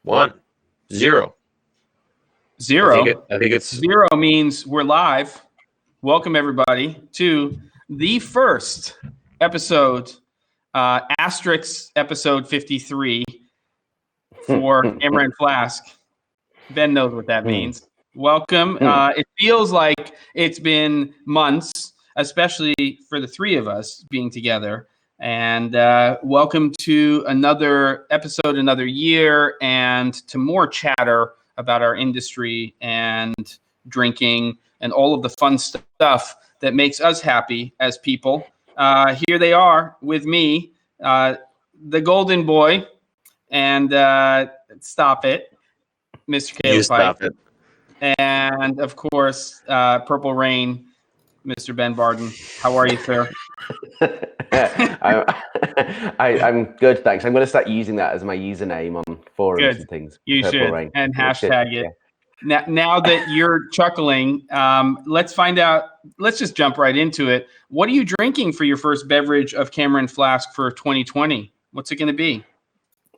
1, 0. 0. I think it's 0 means we're live. Welcome everybody to the first episode, asterisk episode 53 for Camera and Flask. Ben knows what that means. Welcome. It feels like it's been months, especially for the three of us being together. And welcome to another episode, another year, and to more chatter about our industry and drinking and all of the fun stuff that makes us happy as people. Here they are with me, the golden boy, and stop it, Mr. Caleb you stop Pike. it. And of course, Purple Rain, Mr. Ben Barden. How are you, sir? I'm good, thanks. I'm going to start using that as my username on forums and things. You Purple should, Rain. and hashtag it. Yeah. Now that you're chuckling, let's find out. Let's just jump right into it. What are you drinking for your first beverage of Camera and Flask for 2020? What's it going to be?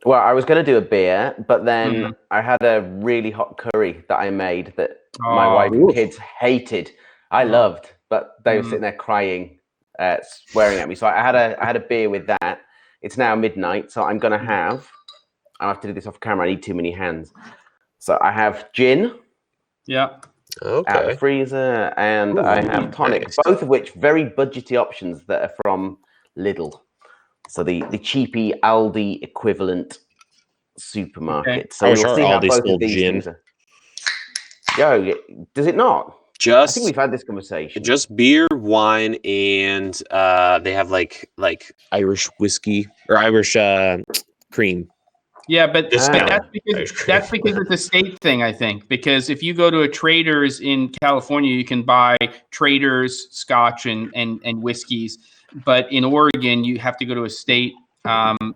Well, I was going to do a beer, but then I had a really hot curry that I made that my wife and kids hated. I loved, but they were sitting there crying, swearing at me. So I had a beer with that. It's now midnight, so I'm going to have. I have to do this off camera. I need too many hands. So I have gin. Yeah. Okay. Out of the freezer, and I have tonic, nice. both of which very budgety options that are from Lidl. So the cheapy Aldi equivalent supermarket. Okay. So I we'll wish our see how Aldi both sold of these gin. things are. Yo, does it not? I think Just we've had this conversation. beer, wine, and they have like Irish whiskey or Irish cream. Yeah, but that's Ah. because it's a state thing, I think. Because if you go to a Trader's in California, you can buy Trader's Scotch and whiskeys. But in Oregon, you have to go to a state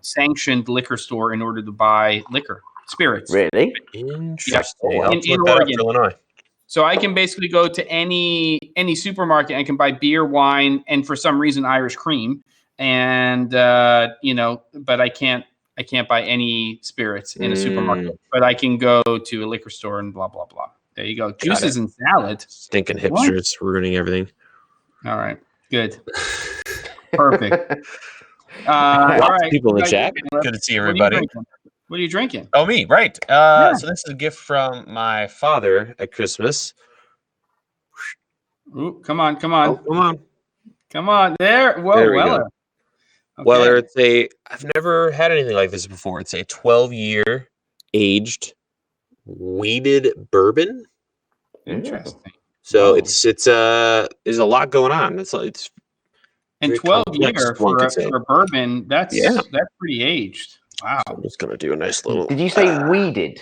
sanctioned liquor store in order to buy liquor, spirits. Really? Interesting. Yeah. I'll have to look that up for Illinois. So I can basically go to any supermarket and I can buy beer, wine, and for some reason Irish cream, and but I can't buy any spirits in a supermarket. But I can go to a liquor store and blah blah blah. There you go. Juices and salad. Stinking hipsters ruining everything. All right, good, perfect. All right, People in the chat. Good to see everybody. What are you drinking? Oh, me, right. So this is a gift from my father at Christmas. Ooh, come on. Oh, come on. There. Whoa, There we Weller. go. Weller, I've never had anything like this before. It's a 12-year aged weeded bourbon. Interesting. So there's a lot going on. It's and very 12 complex, year one for could say. a bourbon, that's pretty aged. Wow. I'm just gonna do a nice little. Did you say weeded?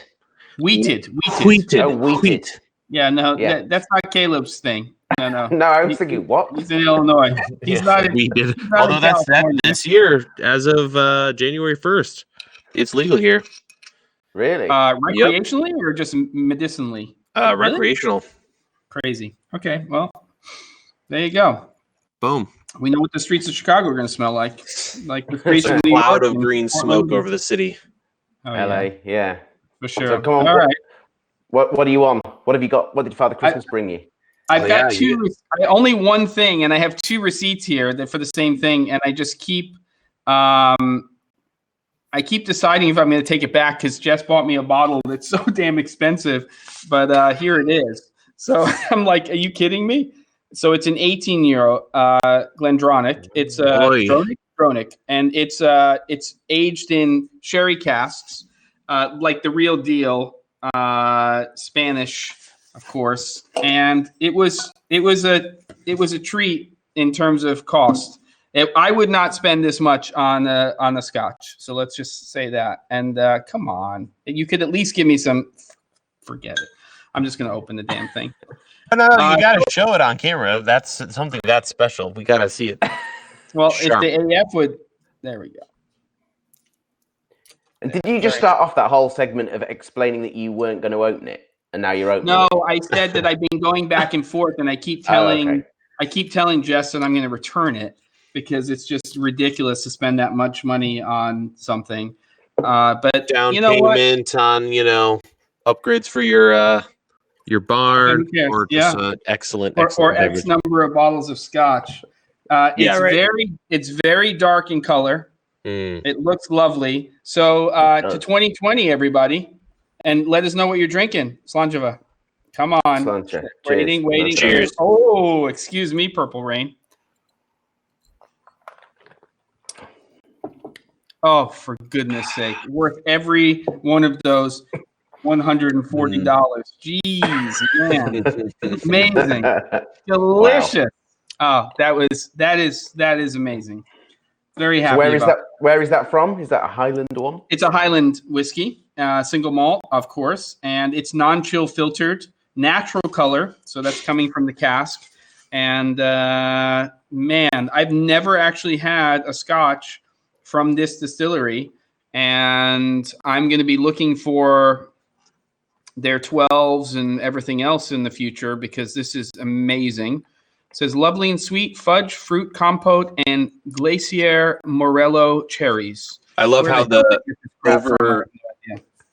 Wheated. Oh, wheated. Yeah, no, Yeah. That's not Caleb's thing. No. No, I was thinking, what? He's in Illinois. He's not in, Weeded. he's not Although in that's that California. this year, as of January 1st, it's legal here. Really? Recreationally or just medicinally? Really? Recreational. Crazy. Okay, well, there you go. Boom. We know what the streets of Chicago are going to smell like. Like the streets There's of a New cloud York of and green Portland. smoke over the city. Oh, LA, yeah. for sure. So come on, All right. What do you want? What have you got? What did Father Christmas bring you? I've got only one thing, and I have two receipts here that for the same thing, and I just keep deciding if I'm going to take it back because Jess bought me a bottle that's so damn expensive, but here it is. So I'm like, are you kidding me? So it's an 18-year Glendronach. It's Dronic, and it's aged in sherry casks, like the real deal, Spanish, of course. And it was a treat in terms of cost. I would not spend this much on a scotch. So let's just say that. And come on, you could at least give me some. Forget it. I'm just gonna open the damn thing. No, you got to show it on camera. That's something that's special. We got to see it. Well, if the AF would, there we go. And did you just start off that whole segment of explaining that you weren't going to open it, and now you're opening No, it? I said that I've been going back and forth, and I keep telling Jess that I'm going to return it because it's just ridiculous to spend that much money on something. But Down you know what? payment on upgrades for your barn, Who cares? or Yeah. just an excellent Or X beverage. number of bottles of scotch. Yeah, right. It's very dark in color. It looks lovely. So to 2020, everybody, and let us know what you're drinking. Slanjava, come on. Slancha. Waiting. Cheers. Oh, excuse me, Purple Rain. Oh, for goodness sake. Worth every one of those $140. Jeez, man. Amazing. Delicious. Wow. Oh, that is amazing. Very happy. So where is that from? Is that a Highland one? It's a Highland whiskey, single malt, of course, and it's non-chill filtered, natural color. So that's coming from the cask. And man, I've never actually had a scotch from this distillery, and I'm going to be looking for their 12s and everything else in the future because this is amazing. It says lovely and sweet fudge, fruit compote, and Glacier Morello cherries. I love how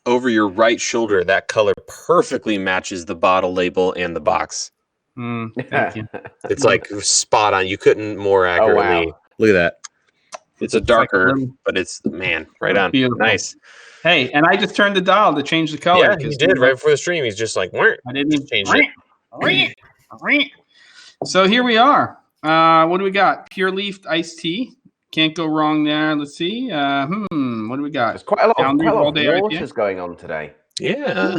over your right shoulder, that color perfectly matches the bottle label and the box. Thank you. It's like spot on. You couldn't more accurately. Wow. Look at that. It's a darker, but it's right on. Beautiful. Nice. Hey, and I just turned the dial to change the color. Yeah, he did right before the stream. He's just like, I didn't even change it. So here we are. What do we got? Pure leaf iced tea. Can't go wrong there. Let's see. What do we got? There's quite a lot of waters going on today. Yeah.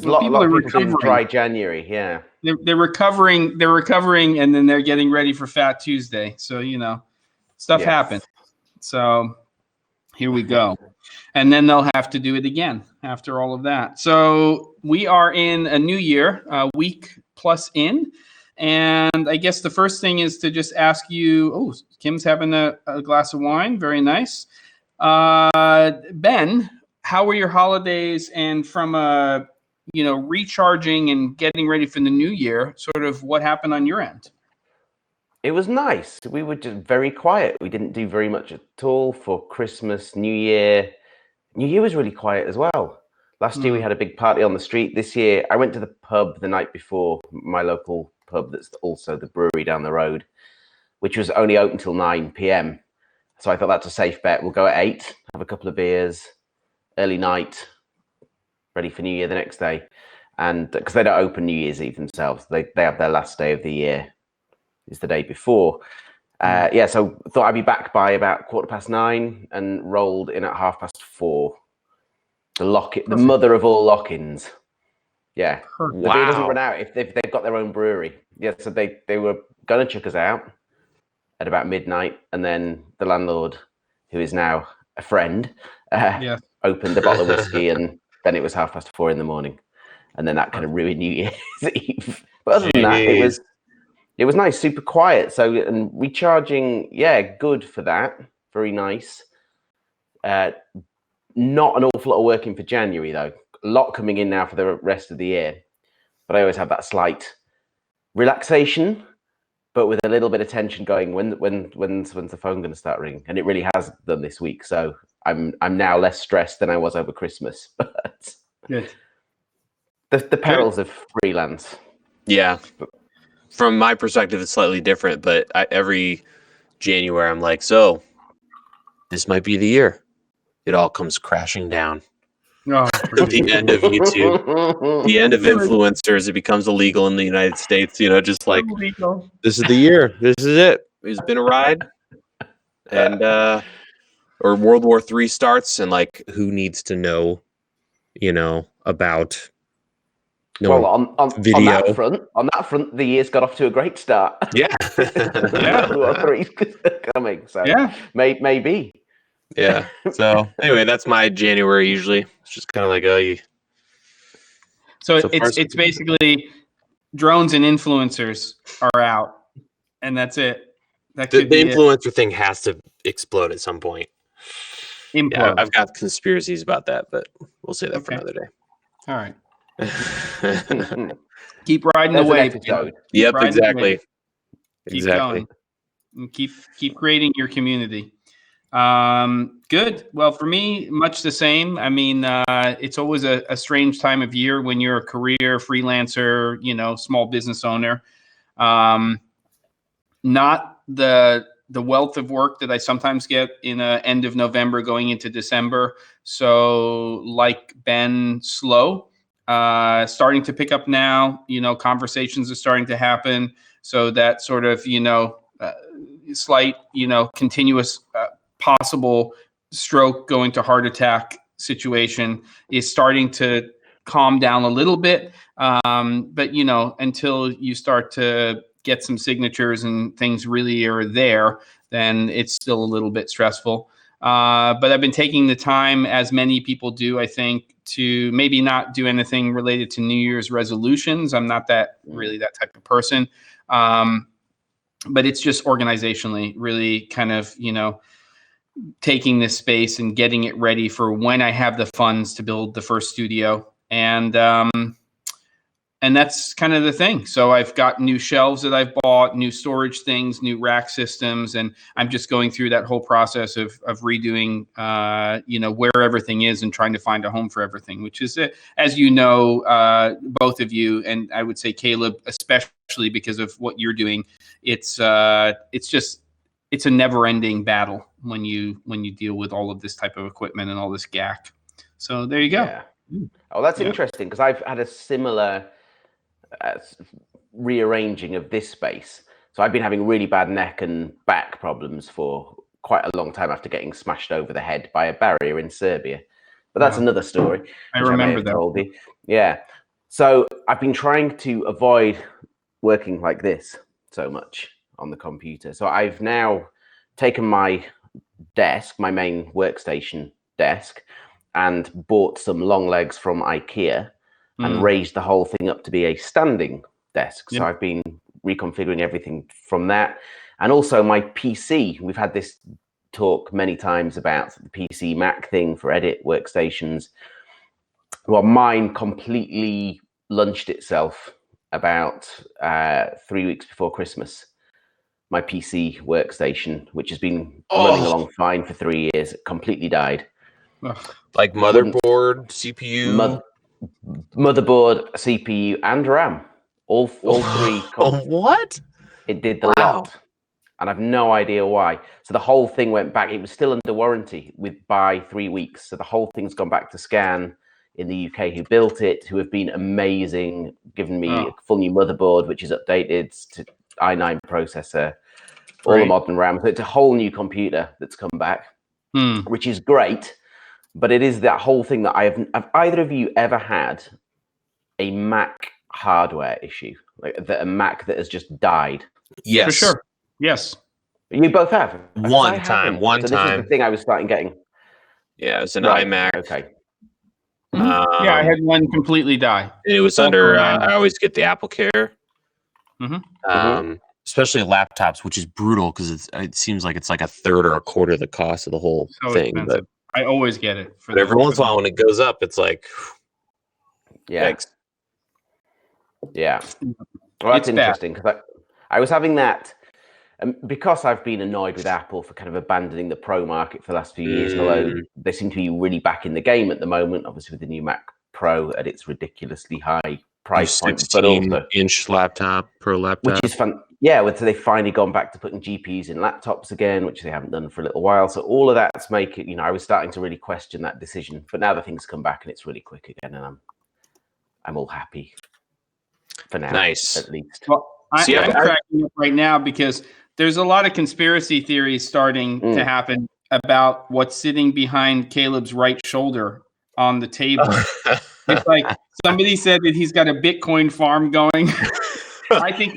A lot of people doing dry January. Yeah. They're recovering. They're recovering, and then they're getting ready for Fat Tuesday. So stuff happens. So here we go. And then they'll have to do it again after all of that. So we are in a new year, a week plus in. And I guess the first thing is to just ask you, Kim's having a glass of wine. Very nice. Ben, how were your holidays? And from recharging and getting ready for the new year, sort of what happened on your end? It was nice. We were just very quiet. We didn't do very much at all for Christmas, New Year. New Year was really quiet as well. Last year we had a big party on the street. This year I went to the pub the night before, my local pub that's also the brewery down the road, which was only open till 9 p.m. So I thought that's a safe bet. We'll go at 8, have a couple of beers, early night, ready for New Year the next day. And because they don't open New Year's Eve themselves, they have their last day of the year. Is the day before. So thought I'd be back by about 9:15 and rolled in at 4:30. The mother of all lock-ins. Yeah. Wow. The beer doesn't run out if they've got their own brewery. Yeah, so they were going to chuck us out at about midnight, and then the landlord, who is now a friend, opened a bottle of whiskey, and then it was 4:30 in the morning. And then that kind of ruined New Year's Eve. But other than that, it was nice, super quiet. So, and recharging, good for that. Very nice. Not an awful lot of working for January, though. A lot coming in now for the rest of the year. But I always have that slight relaxation, but with a little bit of tension going. When's the phone going to start ringing? And it really has done this week. So I'm now less stressed than I was over Christmas. But good. The perils of freelance. Yeah. From my perspective, it's slightly different, but every January, I'm like, so this might be the year. It all comes crashing down. The end of YouTube, the end of influencers. It becomes illegal in the United States. Just like illegal. This is the year. This is it. It's been a ride, and or World War III starts, and like, who needs to know, about. Well, on that front, the year's got off to a great start. Yeah, World War III's coming. So maybe. Yeah. So anyway, that's my January usually. It's just kind of like So it's basically drones and influencers are out, and that's it. The influencer thing has to explode at some point. Yeah, I've got conspiracies about that, but we'll say that for another day. All right. Keep riding the wave. Yep, exactly. Keep going. And keep creating your community. Good. Well, for me, much the same. I mean, it's always a strange time of year when you're a career freelancer, small business owner. Not the wealth of work that I sometimes get in end of November going into December. So like Ben, slow, starting to pick up now, conversations are starting to happen. So that sort of, slight, continuous possible stroke going to heart attack situation is starting to calm down a little bit. But, until you start to get some signatures and things really are there, then it's still a little bit stressful. But I've been taking the time, as many people do, I think, to maybe not do anything related to New Year's resolutions. I'm not really that type of person. But it's just organizationally really kind of, taking this space and getting it ready for when I have the funds to build the first studio. And that's kind of the thing. So I've got new shelves that I've bought, new storage things, new rack systems, and I'm just going through that whole process of redoing, where everything is and trying to find a home for everything, which is, as you know, both of you, and I would say Caleb, especially because of what you're doing, it's a never-ending battle when you deal with all of this type of equipment and all this gack. So there you go. Yeah. Oh, that's interesting, because I've had a similar rearranging of this space. So I've been having really bad neck and back problems for quite a long time after getting smashed over the head by a barrier in Serbia. But that's another story. I remember that. Told you. Yeah. So I've been trying to avoid working like this so much on the computer. So I've now taken my desk, my main workstation desk, and bought some long legs from IKEA and raised the whole thing up to be a standing desk. So I've been reconfiguring everything from that. And also my PC, we've had this talk many times about the PC Mac thing for edit workstations. Well, mine completely launched itself about 3 weeks before Christmas. My PC workstation, which has been running along fine for 3 years, completely died. Like motherboard, CPU, motherboard, CPU, and RAM, all three. What? It did the lot, and I've no idea why. So the whole thing went back. It was still under warranty by 3 weeks. So the whole thing's gone back to Scan in the UK, who built it, who have been amazing, given me a full new motherboard, which is updated to i9 processor, all the modern RAM. So it's a whole new computer that's come back, which is great. But it is that whole thing that have either of you ever had a Mac hardware issue, like a Mac that has just died? Yes, for sure. Yes, you both have. One time. This is the thing I was starting getting. Yeah, it was an iMac. Okay. I had one completely die. It was under. I always get the Apple Care. Especially laptops, which is brutal because it seems like it's like a third or a quarter of the cost of the whole thing. Expensive. But I always get it. But every once in a while, when it goes up, it's like, thanks. Yeah. Well, that's interesting because I was having that, because I've been annoyed with Apple for kind of abandoning the Pro market for the last few years. Although they seem to be really back in the game at the moment, obviously with the new Mac Pro at its ridiculously high price point, but also 16-inch laptop, Pro laptop, which is fun. Yeah, so they've finally gone back to putting GPUs in laptops again, which they haven't done for a little while. So all of that's making, I was starting to really question that decision. But now the things come back and it's really quick again, and I'm all happy for now. Nice, at least. Well, I'm cracking up right now because there's a lot of conspiracy theories starting to happen about what's sitting behind Caleb's right shoulder on the table. It's like somebody said that he's got a Bitcoin farm going. I think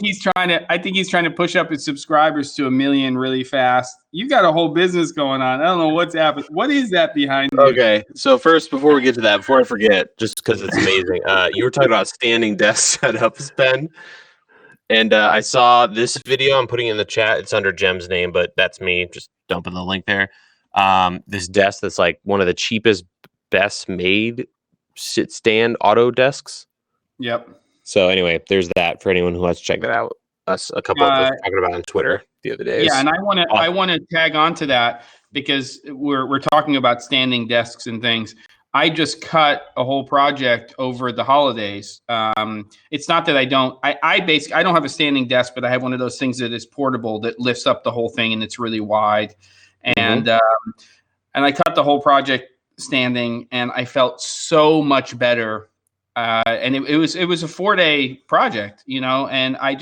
he's trying to push up his subscribers to 1 million really fast. You got a whole business going on. I don't know what's happening. What is that behind you? Okay, so first, before we get to that, before I forget, just because it's amazing, you were talking about standing desk setups, Ben, and I saw this video. I'm putting it in the chat. It's under Jem's name, but that's me. Just dumping the link there. This desk that's like one of the cheapest, best made sit stand auto desks. Yep. So anyway, there's that for anyone who wants to check that out. Us a couple of us talking about on Twitter the other day. Yeah, and I want to tag on to that because we're talking about standing desks and things. I just cut a whole project over the holidays. It's not that I don't have a standing desk, but I have one of those things that is portable that lifts up the whole thing and it's really wide. And I cut the whole project standing, and I felt so much better. And it was a 4-day project, and I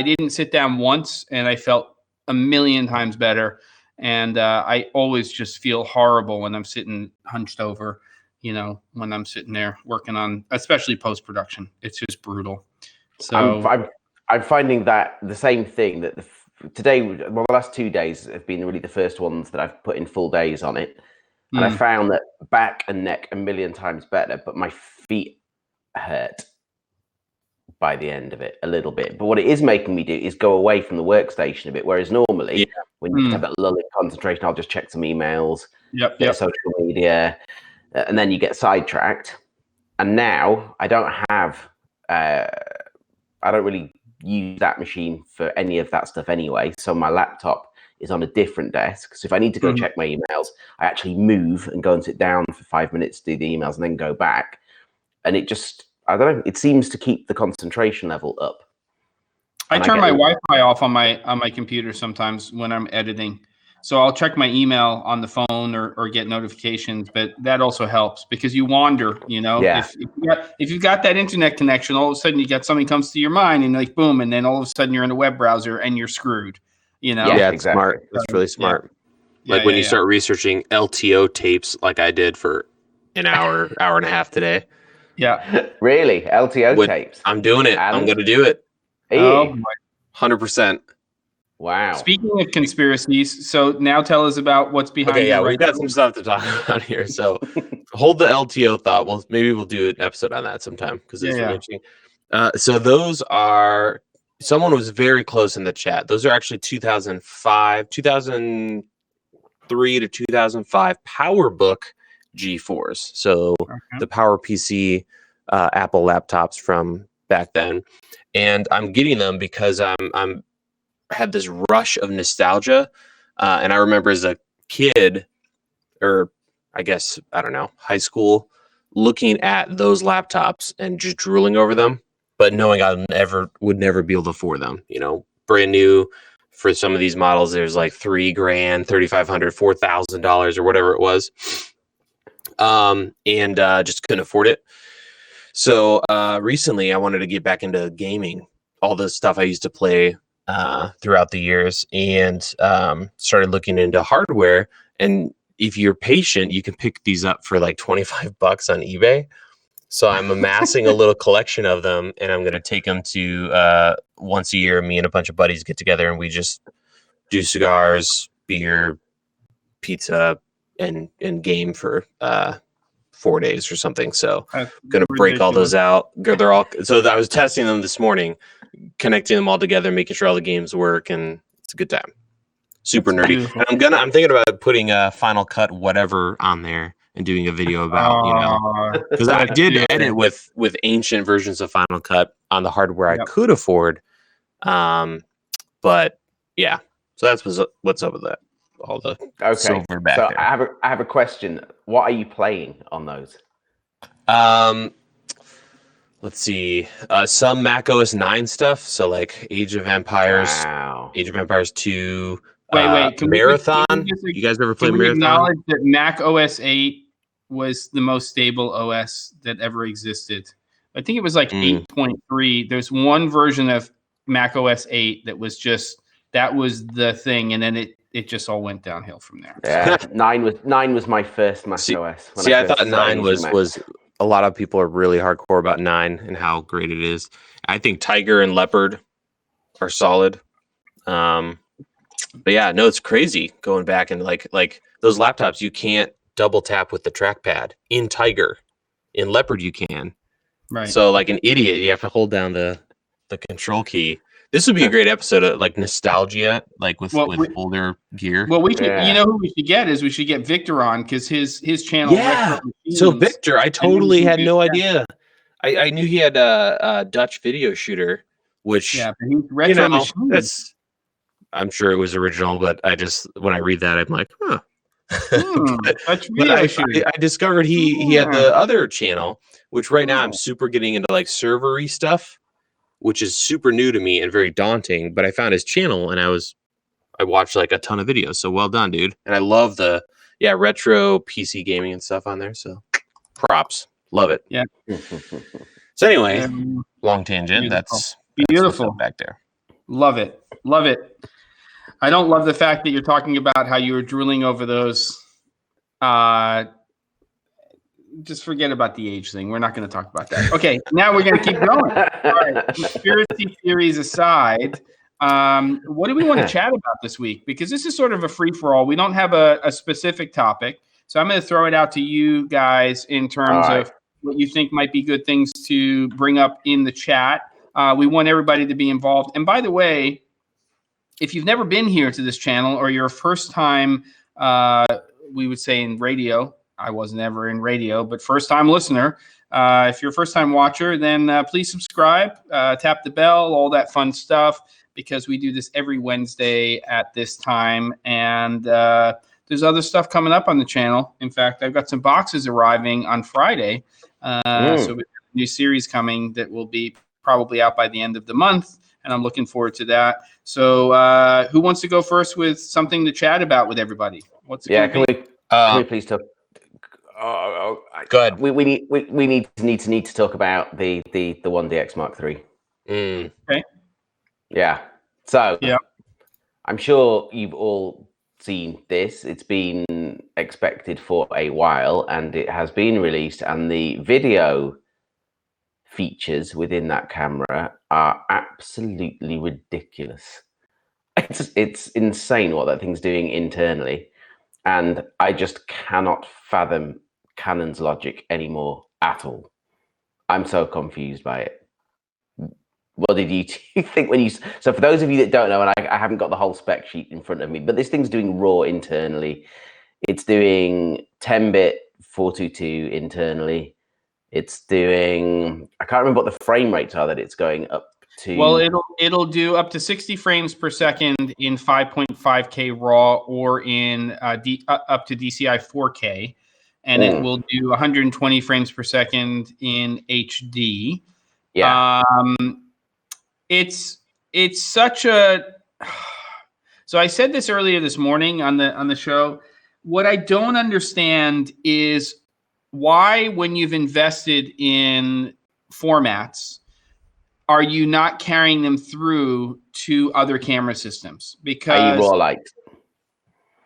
didn't sit down once, and I felt a million times better. And I always just feel horrible when I'm sitting hunched over, when I'm sitting there working on, especially post-production. It's just brutal. So I'm finding that the same thing that the last 2 days have been really the first ones that I've put in full days on it. And I found that back and neck a million times better, but my feet hurt by the end of it a little bit. But what it is making me do is go away from the workstation a bit, whereas normally when you have that lull in concentration, I'll just check some emails, social media, and then you get sidetracked. And now I don't really use that machine for any of that stuff anyway. So my laptop is on a different desk. So if I need to go check my emails, I actually move and go and sit down for 5 minutes to do the emails and then go back. And it just, I don't know, it seems to keep the concentration level up. I turn my Wi-Fi off on my computer sometimes when I'm editing. So I'll check my email on the phone or get notifications, but that also helps because you wander, Yeah. If you've got that internet connection, all of a sudden you get something comes to your mind and like, boom. And then all of a sudden you're in a web browser and you're screwed, Yeah, exactly. Smart. That's really smart. Like when you start researching LTO tapes, like I did for an hour and a half today. Yeah. Really? LTO tapes? I'm doing it. I'm going to do it. Oh, 100%. Wow. Speaking of conspiracies, so now tell us about what's behind. Okay, yeah, we've got some stuff to talk about here. So hold the LTO thought. Well, maybe we'll do an episode on that sometime because it's really interesting. So those are, someone was very close in the chat. Those are actually 2003 to 2005 PowerBook G4s. So the PowerPC Apple laptops from back then. And I'm getting them because I'm had this rush of nostalgia. And I remember as a kid, or I guess, I don't know, high school, looking at those laptops and just drooling over them, but knowing I would never be able to afford them. Brand new for some of these models, there's like $3,000, $3,500, $4,000 or whatever it was. And just couldn't afford it. So recently I wanted to get back into gaming, all the stuff I used to play throughout the years, and started looking into hardware. And if you're patient, you can pick these up for like $25 on eBay. So I'm amassing a little collection of them, and I'm going to take them to once a year, me and a bunch of buddies get together and we just do cigars, beer, pizza, and game for 4 days or something. So I'm going to break all those out. They're all, so I was testing them this morning, connecting them all together, making sure all the games work, and it's a good time. Super nerdy. And I'm thinking about putting a Final Cut whatever on there and doing a video about, because I did edit with ancient versions of Final Cut on the hardware I could afford. But yeah, so that's what's up with that. All the silver back there. I have a question. What are you playing on those? Let's see. Some Mac OS 9 stuff. So like Age of Empires, Age of Empires 2. Wait. Marathon. You guys ever played Marathon? Acknowledge that Mac OS 8 was the most stable OS that ever existed. I think it was like 8.3. There's one version of Mac OS 8 that was the thing, and then it just all went downhill from there. Yeah, 9 was my first Mac OS. I thought 9 was a lot of people are really hardcore about 9 and how great it is. I think Tiger and Leopard are solid. But yeah, no, it's crazy going back and like those laptops, you can't double tap with the trackpad. In Tiger, in Leopard, you can. Right. So like an idiot, you have to hold down the control key. This would be a great episode of like nostalgia, like with older gear. Well, we should, who we should get is we should get Victor on because his channel. Yeah. So Victor, I totally had no idea. I knew he had a Dutch video shooter, which but he's retro machines. I'm sure it was original, but when I read that, I'm like, huh. That's But video shooting. I discovered he had the other channel, which right now I'm super getting into like server-y stuff, which is super new to me and very daunting. But I found his channel and I watched like a ton of videos. So well done, dude. And I love the retro PC gaming and stuff on there. So props, love it. Yeah. So anyway, long tangent. Beautiful. That's Beautiful what's up back there. Love it. Love it. I don't love the fact that you're talking about how you were drooling over those. Just forget about the age thing. We're not going to talk about that. Okay, now we're going to keep going. All right, conspiracy theories aside, what do we want to chat about this week? Because this is sort of a free-for-all. We don't have a specific topic. So I'm going to throw it out to you guys in terms of what you think might be good things to bring up in the chat. We want everybody to be involved. And by the way, if you've never been here to this channel or you're a first time, we would say in radio, I wasn't ever in radio, but first time listener, if you're a first time watcher, then please subscribe, tap the bell, all that fun stuff, because we do this every Wednesday at this time. And there's other stuff coming up on the channel. In fact, I've got some boxes arriving on Friday. So we have a new series coming that will be probably out by the end of the month. And I'm looking forward to that. So who wants to go first with something to chat about with everybody? Can we please talk? Go ahead. We need to talk about the 1DX Mark III. Okay. Yeah. So I'm sure you've all seen this. It's been expected for a while, and it has been released. And the video features within that camera are absolutely ridiculous. It's insane what that thing's doing internally, and I just cannot fathom Canon's logic anymore at all. I'm so confused by it. What did you think when you... So for those of you that don't know, and I haven't got the whole spec sheet in front of me, but this thing's doing RAW internally. It's doing 10-bit 422 internally. It's doing... I can't remember what the frame rates are that it's going up to. Well, it'll do up to 60 frames per second in 5.5K RAW or in up to DCI 4K. And it will do 120 frames per second in HD. Yeah. It's such a... So I said this earlier this morning on the show. What I don't understand is why, when you've invested in formats, are you not carrying them through to other camera systems? Because RAW light.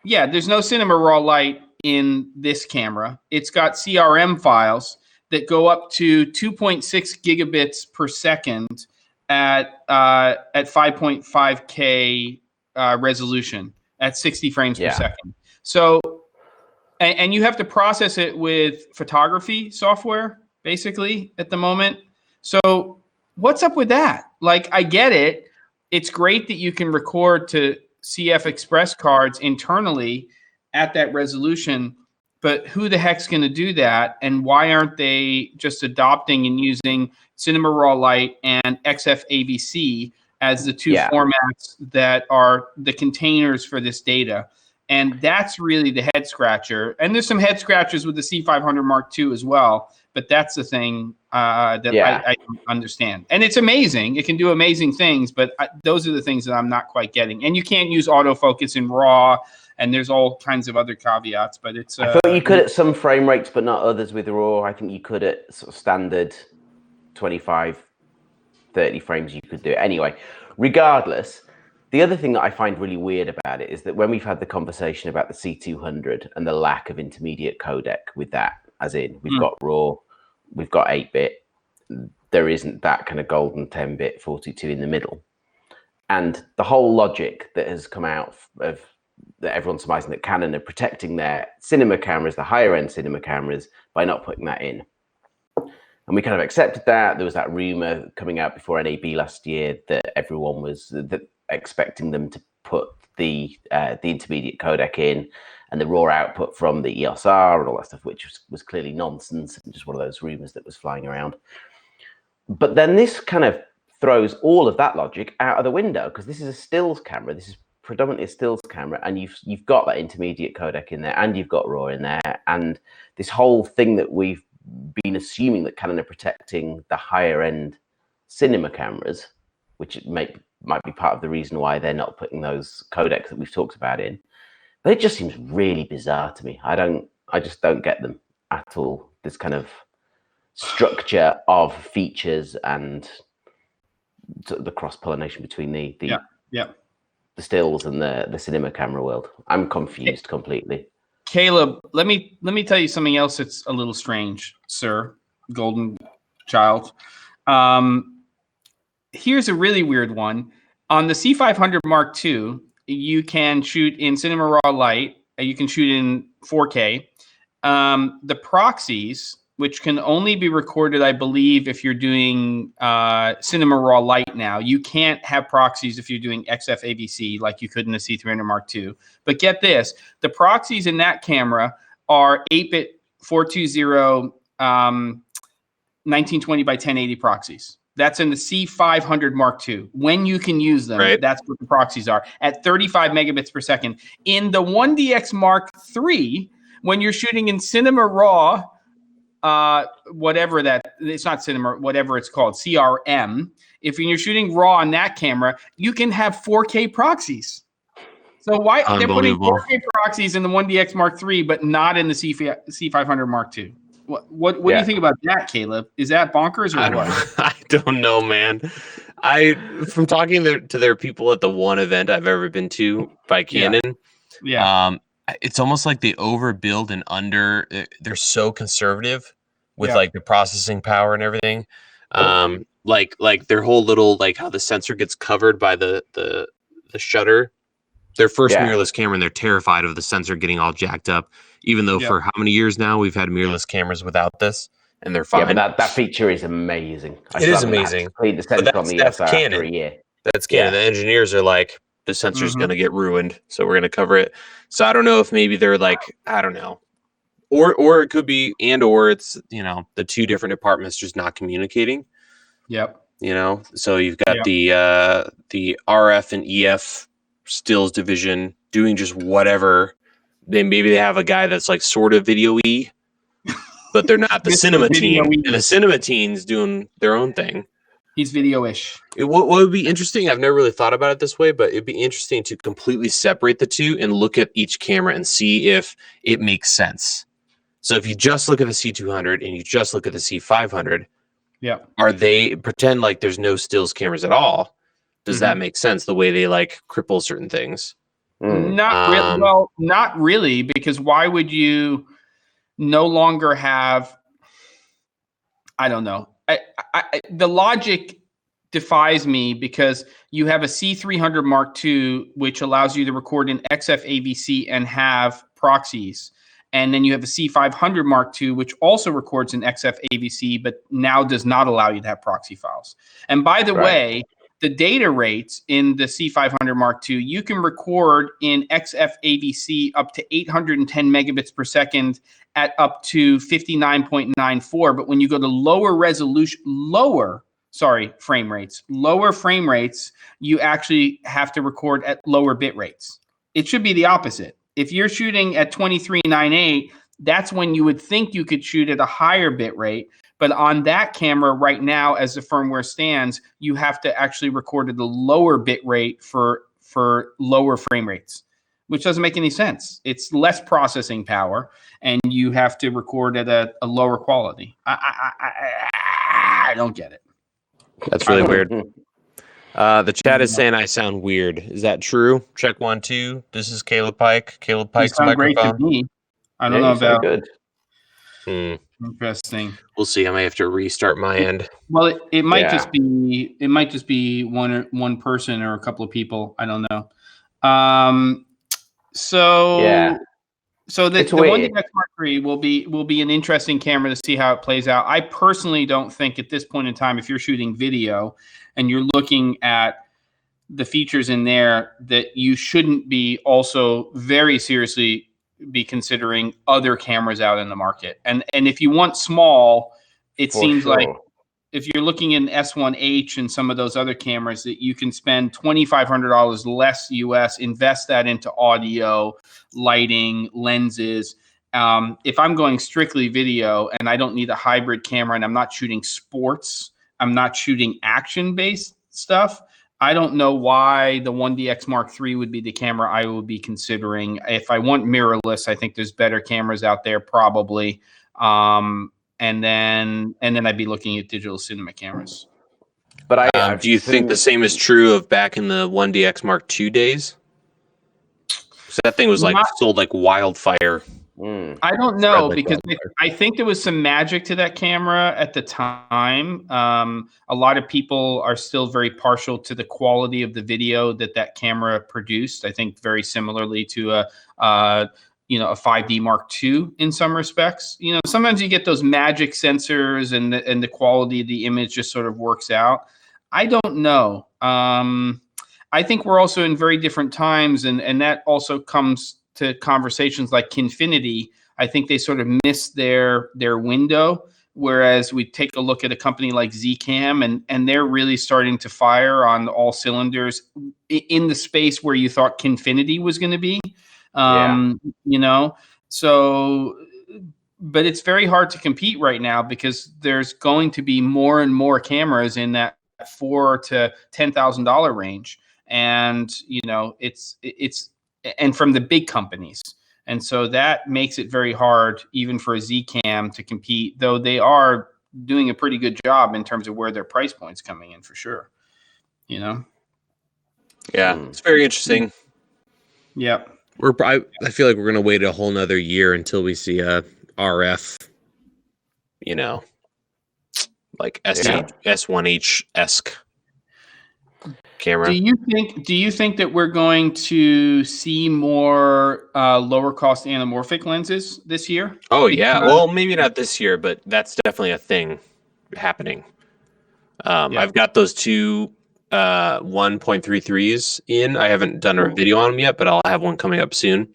Yeah, there's no cinema raw light in this camera. It's got CRM files that go up to 2.6 gigabits per second at 5.5K resolution at 60 frames per second. So, and you have to process it with photography software, basically, at the moment. So what's up with that? Like, I get it. It's great that you can record to CF Express cards internally at that resolution, but who the heck's going to do that? And why aren't they just adopting and using Cinema Raw Light and XFAVC as the two formats that are the containers for this data? And that's really the head scratcher. And there's some head scratchers with the C500 Mark II as well. But that's the thing that I don't understand. And it's amazing. It can do amazing things. But those are the things that I'm not quite getting. And you can't use autofocus in RAW. And there's all kinds of other caveats. But it's... I thought you could at some frame rates, but not others with RAW. I think you could at sort of standard 25, 30 frames you could do it. Anyway, regardless... The other thing that I find really weird about it is that when we've had the conversation about the C200 and the lack of intermediate codec with that, as in we've got RAW, we've got 8-bit, there isn't that kind of golden 10-bit 42 in the middle. And the whole logic that has come out of that everyone's surmising that Canon are protecting their cinema cameras, the higher end cinema cameras, by not putting that in. And we kind of accepted that. There was that rumor coming out before NAB last year that everyone was expecting them to put the intermediate codec in and the raw output from the EOSR and all that stuff, which was clearly nonsense, just one of those rumors that was flying around. But then this kind of throws all of that logic out of the window, because this is a stills camera. This is predominantly a stills camera, and you've got that intermediate codec in there, and you've got RAW in there, and this whole thing that we've been assuming that Canon are protecting the higher end cinema cameras, which might be part of the reason why they're not putting those codecs that we've talked about in. But it just seems really bizarre to me. I just don't get them at all. This kind of structure of features and the cross-pollination between the stills and the cinema camera world. I'm confused completely. Caleb, let me tell you something else that's a little strange, sir, golden child. Here's a really weird one. On the C500 Mark II, you can shoot in Cinema Raw Lite. You can shoot in 4K. The proxies, which can only be recorded, I believe, if you're doing Cinema Raw Lite now. You can't have proxies if you're doing XF AVC like you could in the C300 Mark II. But get this, the proxies in that camera are 8-bit 420 1920 by 1080 proxies. That's in the C500 Mark II. When you can use them, right, that's what the proxies are, at 35 megabits per second. In the 1DX Mark III, when you're shooting in Cinema Raw, whatever that, it's not Cinema, whatever it's called, CRM, if you're shooting RAW on that camera, you can have 4K proxies. So why they're putting 4K proxies in the 1DX Mark III, but not in the C500 Mark II? What do you think about that, Caleb? Is that bonkers or what? I don't know, man. From talking to their people at the one event I've ever been to by Canon, it's almost like they overbuild and they're so conservative with like the processing power and everything. Like their whole little, like how the sensor gets covered by the shutter. Their first mirrorless camera, and they're terrified of the sensor getting all jacked up, even though for how many years now we've had mirrorless cameras without this, and they're fine. Yeah, but that feature is amazing. It is amazing. That's Canon. A year. That's Canon. The engineers are like, the sensor's going to get ruined, so we're going to cover it. So I don't know if maybe they're like, I don't know. Or it could be, or it's, the two different departments just not communicating. Yep. So you've got the RF and EF stills division doing just whatever. Then maybe they have a guy that's like sort of video-y, but they're not the cinema team. And the cinema team's doing their own thing. He's video-ish. What would be interesting, I've never really thought about it this way, but it'd be interesting to completely separate the two and look at each camera and see if it makes sense. So if you just look at the C200 and you just look at the C500, are they pretend like there's no stills cameras at all? Does that make sense, the way they like cripple certain things? Not really. Well, not really, because why would you no longer have, I don't know. The logic defies me, because you have a C300 Mark II, which allows you to record in XF AVC and have proxies. And then you have a C500 Mark II, which also records in XF AVC, but now does not allow you to have proxy files. And by the way, the data rates in the C500 Mark II, you can record in XF AVC up to 810 megabits per second at up to 59.94. But when you go to lower frame rates, you actually have to record at lower bit rates. It should be the opposite. If you're shooting at 2398, that's when you would think you could shoot at a higher bit rate. But on that camera right now, as the firmware stands, you have to actually record at a lower bit rate for lower frame rates, which doesn't make any sense. It's less processing power, and you have to record at a lower quality. I don't get it. That's really weird. The chat is saying I sound weird. Is that true? Check 1, 2. This is Caleb Pike. Caleb Pike's microphone. Great to me. I don't know about good. Interesting. We'll see. I may have to restart my end. Well, it might just be one person or a couple of people. I don't know. So the 1DX Mark III will be an interesting camera to see how it plays out. I personally don't think at this point in time, if you're shooting video and you're looking at the features in there, that you shouldn't be also very seriously be considering other cameras out in the market. And if you want small, it seems like if you're looking in S1H and some of those other cameras, that you can spend $2,500 less US, invest that into audio, lighting, lenses. If I'm going strictly video and I don't need a hybrid camera and I'm not shooting sports, I'm not shooting action-based stuff, I don't know why the 1DX Mark III would be the camera I would be considering. If I want mirrorless, I think there's better cameras out there probably. And then I'd be looking at digital cinema cameras. But do you think the same is true of back in the 1DX Mark II days? So that thing was like sold like wildfire. I don't know, because I think there was some magic to that camera at the time. A lot of people are still very partial to the quality of the video that camera produced. I think very similarly to a 5D Mark II in some respects. Sometimes you get those magic sensors and the quality of the image just sort of works out. I don't know. I think we're also in very different times, and that also comes to conversations like Kinfinity. I think they sort of missed their window, whereas we take a look at a company like Zcam, and they're really starting to fire on all cylinders in the space where you thought Kinfinity was going to be. So, but it's very hard to compete right now because there's going to be more and more cameras in that $4,000 to $10,000 range, and it's and from the big companies. And so that makes it very hard even for a Zcam to compete, though they are doing a pretty good job in terms of where their price point's coming in for sure. Yeah, it's very interesting. Yeah. I feel like we're going to wait a whole nother year until we see a RF, like S1H-esque camera. Do you think that we're going to see more lower cost anamorphic lenses this year? Oh yeah. Well, maybe not this year, but that's definitely a thing happening. I've got those two 1.33s in. I haven't done a video on them yet, but I'll have one coming up soon.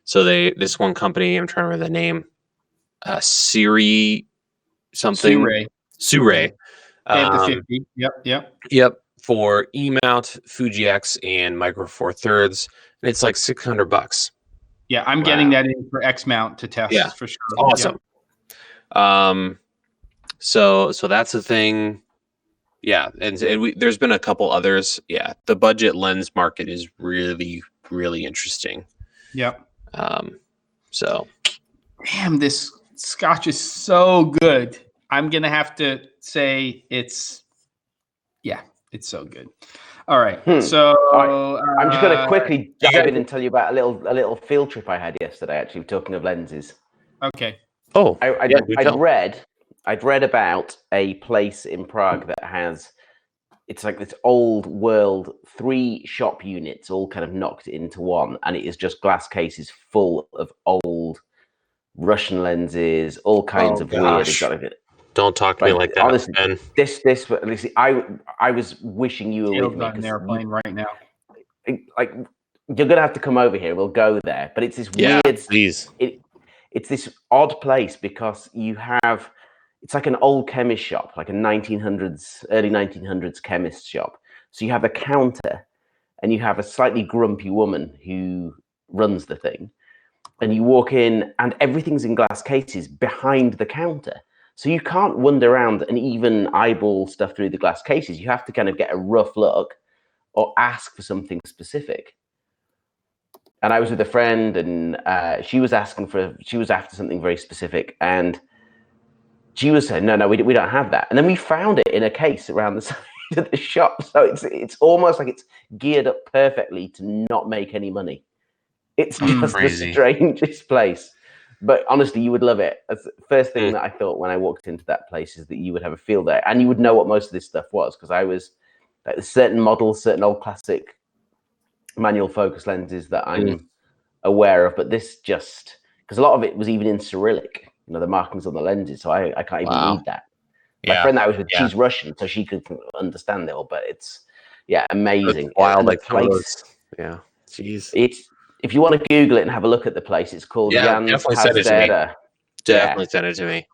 So this one company, I'm trying to remember the name, Siri something. Suray. They have the 50. Yep. For E-mount, Fuji X, and Micro Four Thirds, and it's like $600. Yeah, I'm getting that in for X mount to test. Yeah, for sure. Awesome. Yeah. So that's the thing. Yeah, and there's been a couple others. Yeah, the budget lens market is really, really interesting. Yep. So, damn, this scotch is so good. I'm gonna have to say it's so good. All right. So I'm just going to quickly dive in and tell you about a little field trip I had yesterday. Actually, talking of lenses. Okay. Oh, I'd read about a place in Prague that has, it's like this old world 3 shop units all kind of knocked into one, and it is just glass cases full of old Russian lenses, all kinds of weird exotic. Don't talk to me like that. Honestly, I was wishing you were with me. On an airplane right now. Like, you're gonna have to come over here. We'll go there. But it's this weird. Please. It's this odd place because it's like an old chemist shop, like a early 1900s chemist shop. So you have a counter, and you have a slightly grumpy woman who runs the thing, and you walk in, and everything's in glass cases behind the counter. So you can't wander around and even eyeball stuff through the glass cases. You have to kind of get a rough look or ask for something specific. And I was with a friend, and she was after something very specific, and she was saying, no, we don't have that. And then we found it in a case around the side of the shop. So it's almost like it's geared up perfectly to not make any money. It's just the strangest place. But honestly, you would love it. That's the first thing that I thought when I walked into that place, is that you would have a feel there, and you would know what most of this stuff was, because I was like, certain models, certain old classic manual focus lenses that I'm aware of, but this just, because a lot of it was even in Cyrillic, the markings on the lenses, so I can't even read that. My friend that I was with, she's Russian, so she could understand it all, but it's amazing. It's wild, like place. Jeez. If you want to Google it and have a look at the place, it's called Jan Pazdera. Definitely send it to me.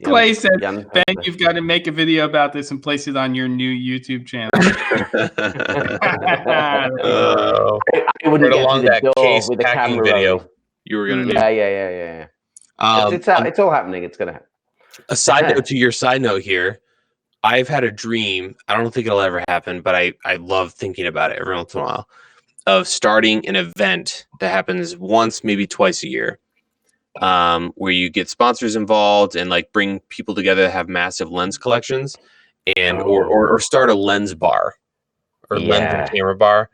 Clay said, Ben, you've got to make a video about this and place it on your new YouTube channel. I wouldn't get along through that the door case with the packing camera video rolling. you were going to do. Yeah. It's all happening. It's going to happen. A side note to your side note here. I've had a dream. I don't think it'll ever happen, but I love thinking about it every once in a while, of starting an event that happens once, maybe twice a year, where you get sponsors involved and like bring people together that have massive lens collections, and or start a lens bar or lens and camera bar.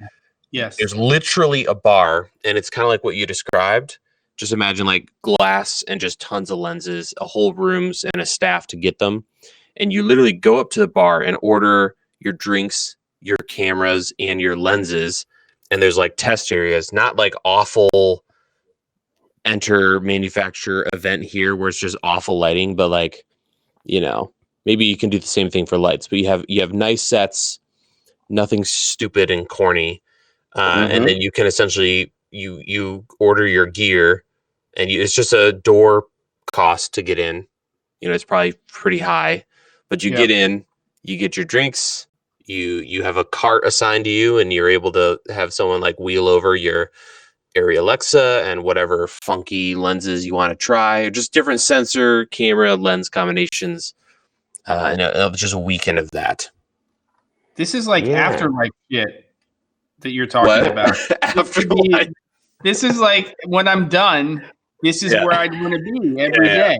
Yes, there's literally a bar, and it's kind of like what you described. Just imagine like glass and just tons of lenses, a whole rooms and a staff to get them. And you literally go up to the bar and order your drinks, your cameras, and your lenses. And there's like test areas, not like awful enter manufacturer event here where it's just awful lighting, but like, you know, maybe you can do the same thing for lights, but you have nice sets, nothing stupid and corny. And then you can essentially, you order your gear, and it's just a door cost to get in. You know, it's probably pretty high. But you get in, you get your drinks, you have a cart assigned to you, and you're able to have someone like wheel over your Arri Alexa and whatever funky lenses you want to try, or just different sensor, camera, lens combinations, and just a weekend of that. This is like afterlife shit that you're talking about. Afterlife. This is like when I'm done, this is where I'd want to be every day.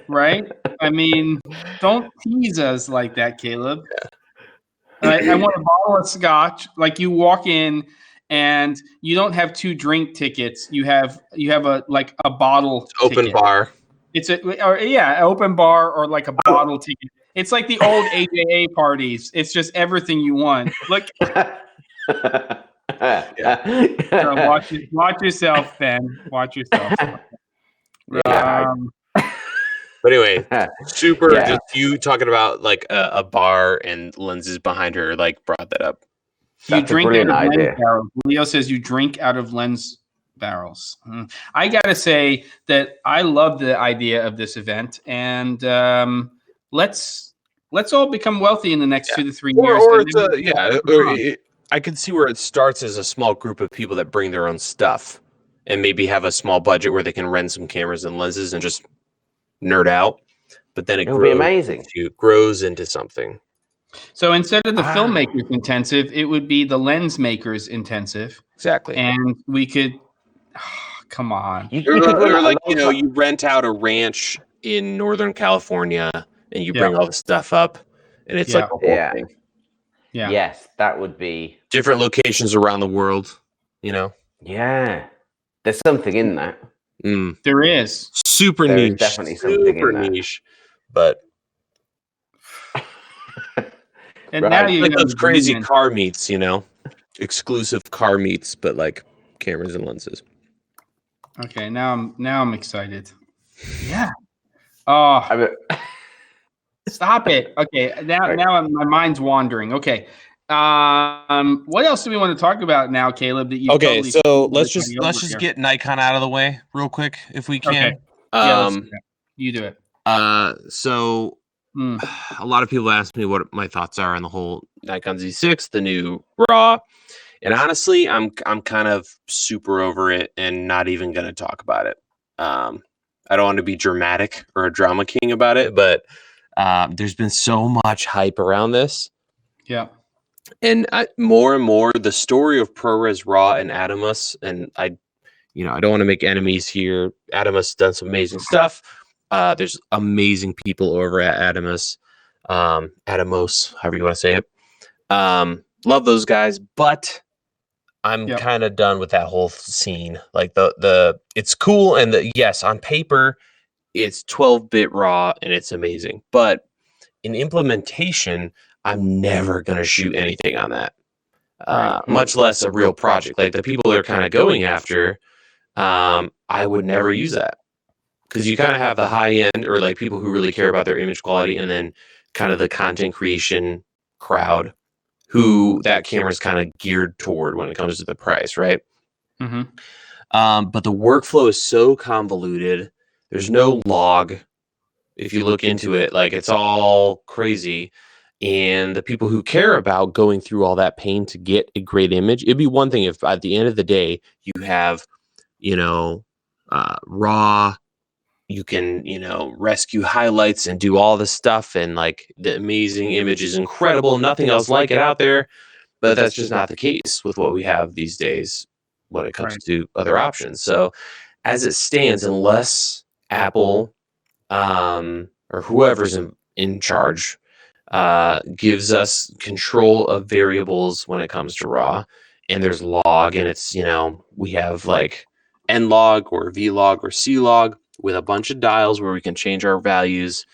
Right? I mean, don't tease us like that, Caleb. I want a bottle of scotch. Like you walk in and you don't have 2 drink tickets. You have a bottle open ticket. Bar. It's open bar or like a bottle ticket. It's like the old AJA parties. It's just everything you want. Look. So watch yourself, Ben. Watch yourself. But anyway, super. Just you talking about like a bar and lenses behind her, like brought that up. You drink out of lens barrels. Leo says you drink out of lens barrels. I gotta say that I love the idea of this event, and let's all become wealthy in the next 2 to 3 years. I can see where it starts as a small group of people that bring their own stuff, and maybe have a small budget where they can rent some cameras and lenses and just nerd out, but then it be amazing. Grows into something. So instead of the filmmakers intensive, it would be the lens makers intensive. Exactly. And we could, come on. You rent out a ranch in Northern California and you bring all the stuff up, and it's like a whole thing. Yeah. Yes, that would be different locations around the world, you know? Yeah. There's something in that. There is. Super niche. Definitely something in that. Niche. But and now you like those crazy car meets, you know, exclusive car meets, but like cameras and lenses. Okay, now I'm excited. Yeah. Oh, stop it. Okay, now my mind's wandering. Okay. What else do we want to talk about now, Caleb? That you let's just get Nikon out of the way real quick if we can. Okay. You do it. So a lot of people ask me what my thoughts are on the whole Nikon Z6, the new RAW, and honestly, I'm kind of super over it and not even going to talk about it. I don't want to be dramatic or a drama king about it, but there's been so much hype around this. Yeah. And more and more, the story of ProRes RAW and Atomos, and I don't want to make enemies here. Atomos done some amazing stuff. There's amazing people over at Atomos, however you want to say it. Love those guys, but I'm kind of done with that whole scene. Like it's cool, and yes, on paper, it's 12-bit RAW and it's amazing, but in implementation, I'm never going to shoot anything on that, much less a real project. Like the people they're kind of going after, I would never use that, because you kind of have the high end, or like people who really care about their image quality, and then kind of the content creation crowd who that camera is kind of geared toward when it comes to the price, right? Mm-hmm. But the workflow is so convoluted. There's no log. If you look into it, like it's all crazy. And the people who care about going through all that pain to get a great image, it'd be one thing if at the end of the day you have, raw, you can, rescue highlights and do all this stuff, and like the amazing image is incredible, nothing else like it out there. But that's just not the case with what we have these days when it comes to other options. So as it stands, unless Apple or whoever's in charge gives us control of variables when it comes to RAW, and there's log, and it's, we have like nlog or vlog or clog with a bunch of dials where we can change our values.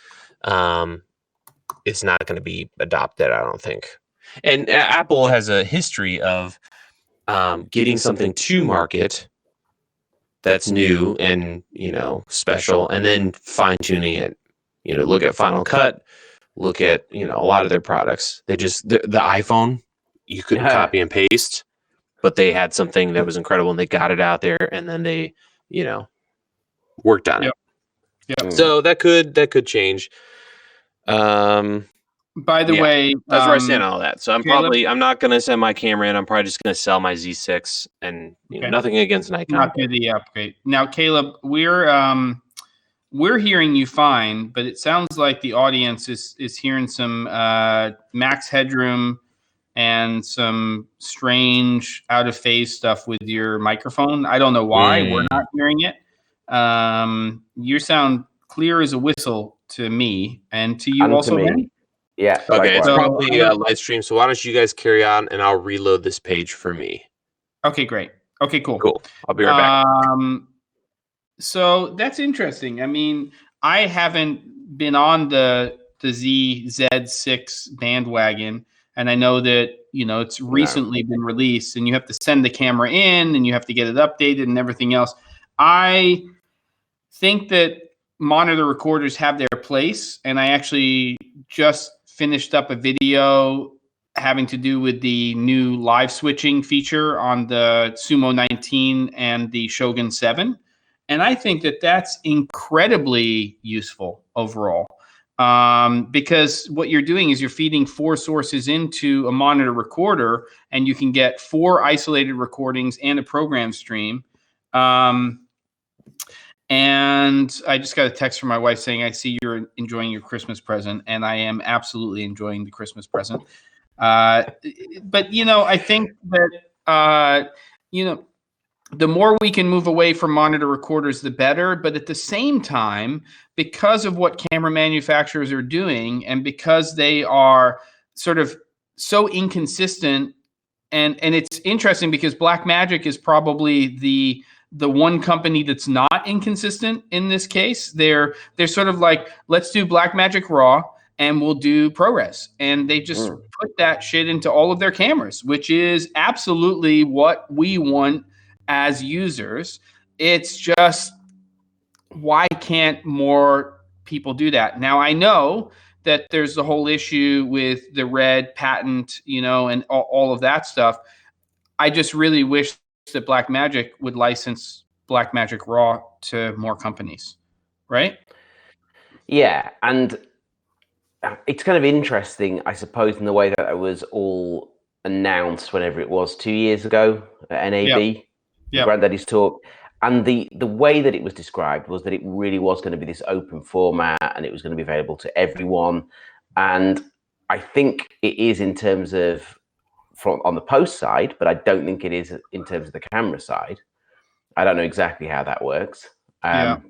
It's not going to be adopted, I don't think. And Apple has a history of getting something to market that's new and, special, and then fine-tuning it. Look at Final Cut, look at, a lot of their products. They just, the iPhone, you couldn't copy and paste, but they had something that was incredible, and they got it out there, and then they, worked on it. Yep. So that could change. By the way, that's where I stand on all that. So I'm not going to send my camera in. I'm probably just going to sell my Z6, and nothing against Nikon. Not do the upgrade. Now, Caleb, we're hearing you fine, but it sounds like the audience is hearing some max headroom and some strange out of phase stuff with your microphone. I don't know why we're not hearing it. You sound clear as a whistle to me, and to you also, Ben? Yeah. Okay, it's probably a live stream, so why don't you guys carry on, and I'll reload this page for me. Okay, great. Okay, cool. Cool. I'll be right back. So that's interesting. I mean, I haven't been on the Z6 bandwagon, and I know that, it's recently been released, and you have to send the camera in, and you have to get it updated and everything else. I think that monitor recorders have their place, and I actually just finished up a video having to do with the new live switching feature on the Sumo 19 and the Shogun 7. And I think that that's incredibly useful overall, because what you're doing is you're feeding 4 sources into a monitor recorder, and you can get 4 isolated recordings and a program stream. And I just got a text from my wife saying, I see you're enjoying your Christmas present, and I am absolutely enjoying the Christmas present. But, I think that, the more we can move away from monitor recorders, the better. But at the same time, because of what camera manufacturers are doing, and because they are sort of so inconsistent, and it's interesting because Blackmagic is probably the one company that's not inconsistent in this case. They're sort of like, let's do Blackmagic RAW and we'll do ProRes. And they just put that shit into all of their cameras, which is absolutely what we want as users. It's just, why can't more people do that? Now, I know that there's the whole issue with the red patent, and all of that stuff. I just really wish that Blackmagic would license Blackmagic RAW to more companies, right? Yeah, and it's kind of interesting, I suppose, in the way that it was all announced whenever it was 2 years ago at NAB, Granddaddy's talk. And the way that it was described was that it really was going to be this open format, and it was going to be available to everyone. And I think it is in terms of on the post side, but I don't think it is in terms of the camera side. I don't know exactly how that works. Well,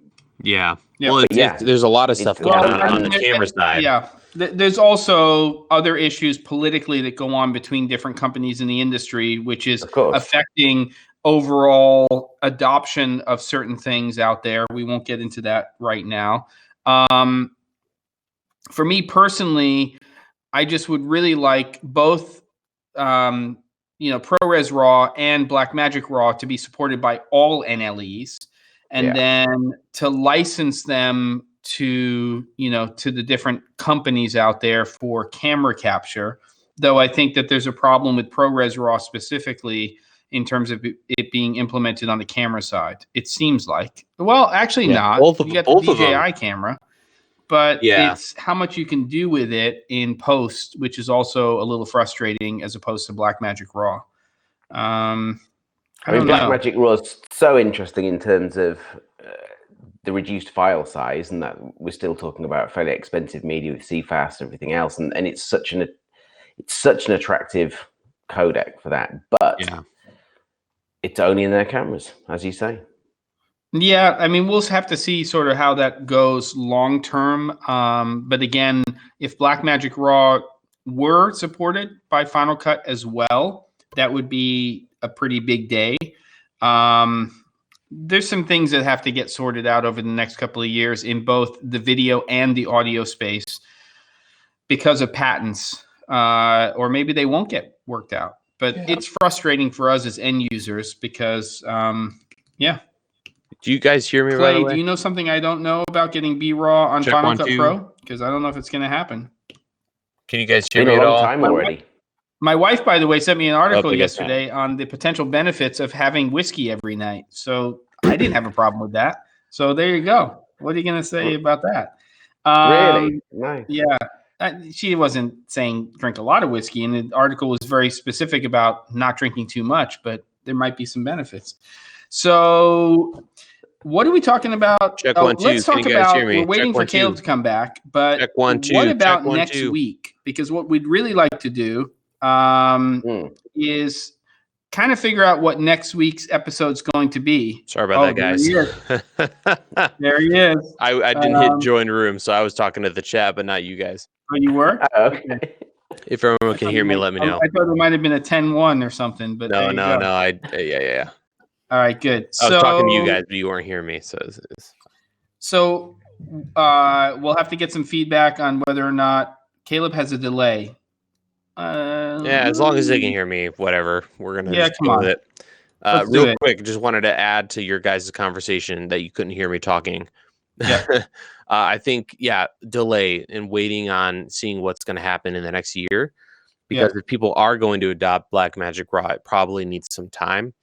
there's a lot of stuff going on the camera side. Yeah. There's also other issues politically that go on between different companies in the industry, which is affecting overall adoption of certain things out there. We won't get into that right now. For me personally, I just would really like both ProRes RAW and Blackmagic RAW to be supported by all NLEs, and then to license them to the different companies out there for camera capture. Though I think that there's a problem with ProRes RAW specifically, in terms of it being implemented on the camera side. It seems like. Well, actually not. You got the DJI camera, but it's how much you can do with it in post, which is also a little frustrating as opposed to Blackmagic RAW. I mean, Blackmagic RAW is so interesting in terms of the reduced file size, and that we're still talking about fairly expensive media with CFast and everything else, and it's such an attractive codec for that, but it's only in their cameras, as you say. Yeah, I mean, we'll have to see sort of how that goes long term. But again, if Blackmagic RAW were supported by Final Cut as well, that would be a pretty big day. There's some things that have to get sorted out over the next couple of years in both the video and the audio space because of patents, or maybe they won't get worked out. But it's frustrating for us as end users because, Do you guys hear me? Clay, right away? do you know something I don't know about getting B-RAW on Final Cut Pro? Because I don't know if it's going to happen. Can you guys hear me at all? Time already. My wife, by the way, sent me an article yesterday on the potential benefits of having whiskey every night. So I didn't have a problem with that. So there you go. What are you going to say about that? Really? Nice. Yeah. She wasn't saying drink a lot of whiskey, and the article was very specific about not drinking too much, but there might be some benefits. So what are we talking about? Check 1, 2. Let's talk about, we're waiting for Caleb to come back, but Check 1, 2. What about next week? Because what we'd really like to do is kind of figure out what next week's episode's going to be. Sorry about that, guys. There he is. I didn't hit join room, so I was talking to the chat, but not you guys. Oh, you were? Okay. If everyone can hear me, let me know. I thought it might have been a 10-1 or something, but no. Yeah. All right, good. I was talking to you guys, but you weren't hearing me. So we'll have to get some feedback on whether or not Caleb has a delay. As long as they can hear me, whatever. We're gonna come with it. Real quick, just wanted to add to your guys' conversation that you couldn't hear me talking. Yeah. I think delay and waiting on seeing what's going to happen in the next year, because if people are going to adopt Blackmagic RAW, it probably needs some time.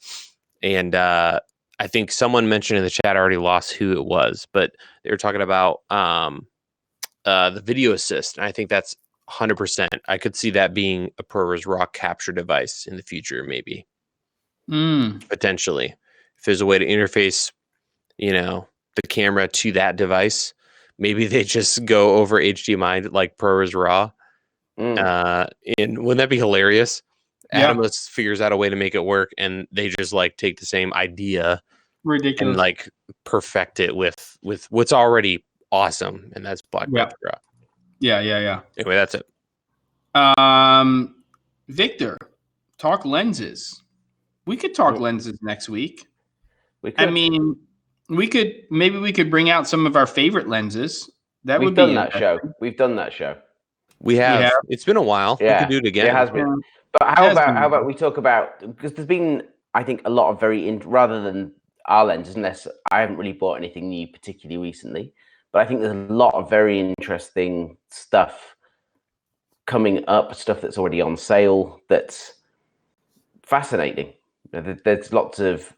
And I think someone mentioned in the chat, I already lost who it was, but they were talking about the video assist. And I think that's 100%. I could see that being a ProRes RAW capture device in the future, maybe. Potentially. If there's a way to interface, the camera to that device, maybe they just go over HDMI like ProRes RAW. And wouldn't that be hilarious? Atomos figures out a way to make it work, and they just take the same idea, ridiculous, and perfect it with what's already awesome, and that's Blackmagic RAW. Yeah. Anyway, that's it. Victor, talk lenses. We could talk lenses next week. We could. I mean, we could bring out some of our favorite lenses. We've done that show. We have. It's been a while. Yeah, we could do it again. It has been. But how about we talk about, because there's been, I think, a lot of rather than our lenses, unless I haven't really bought anything new particularly recently, but I think there's a lot of very interesting stuff coming up, stuff that's already on sale that's fascinating. There's lots of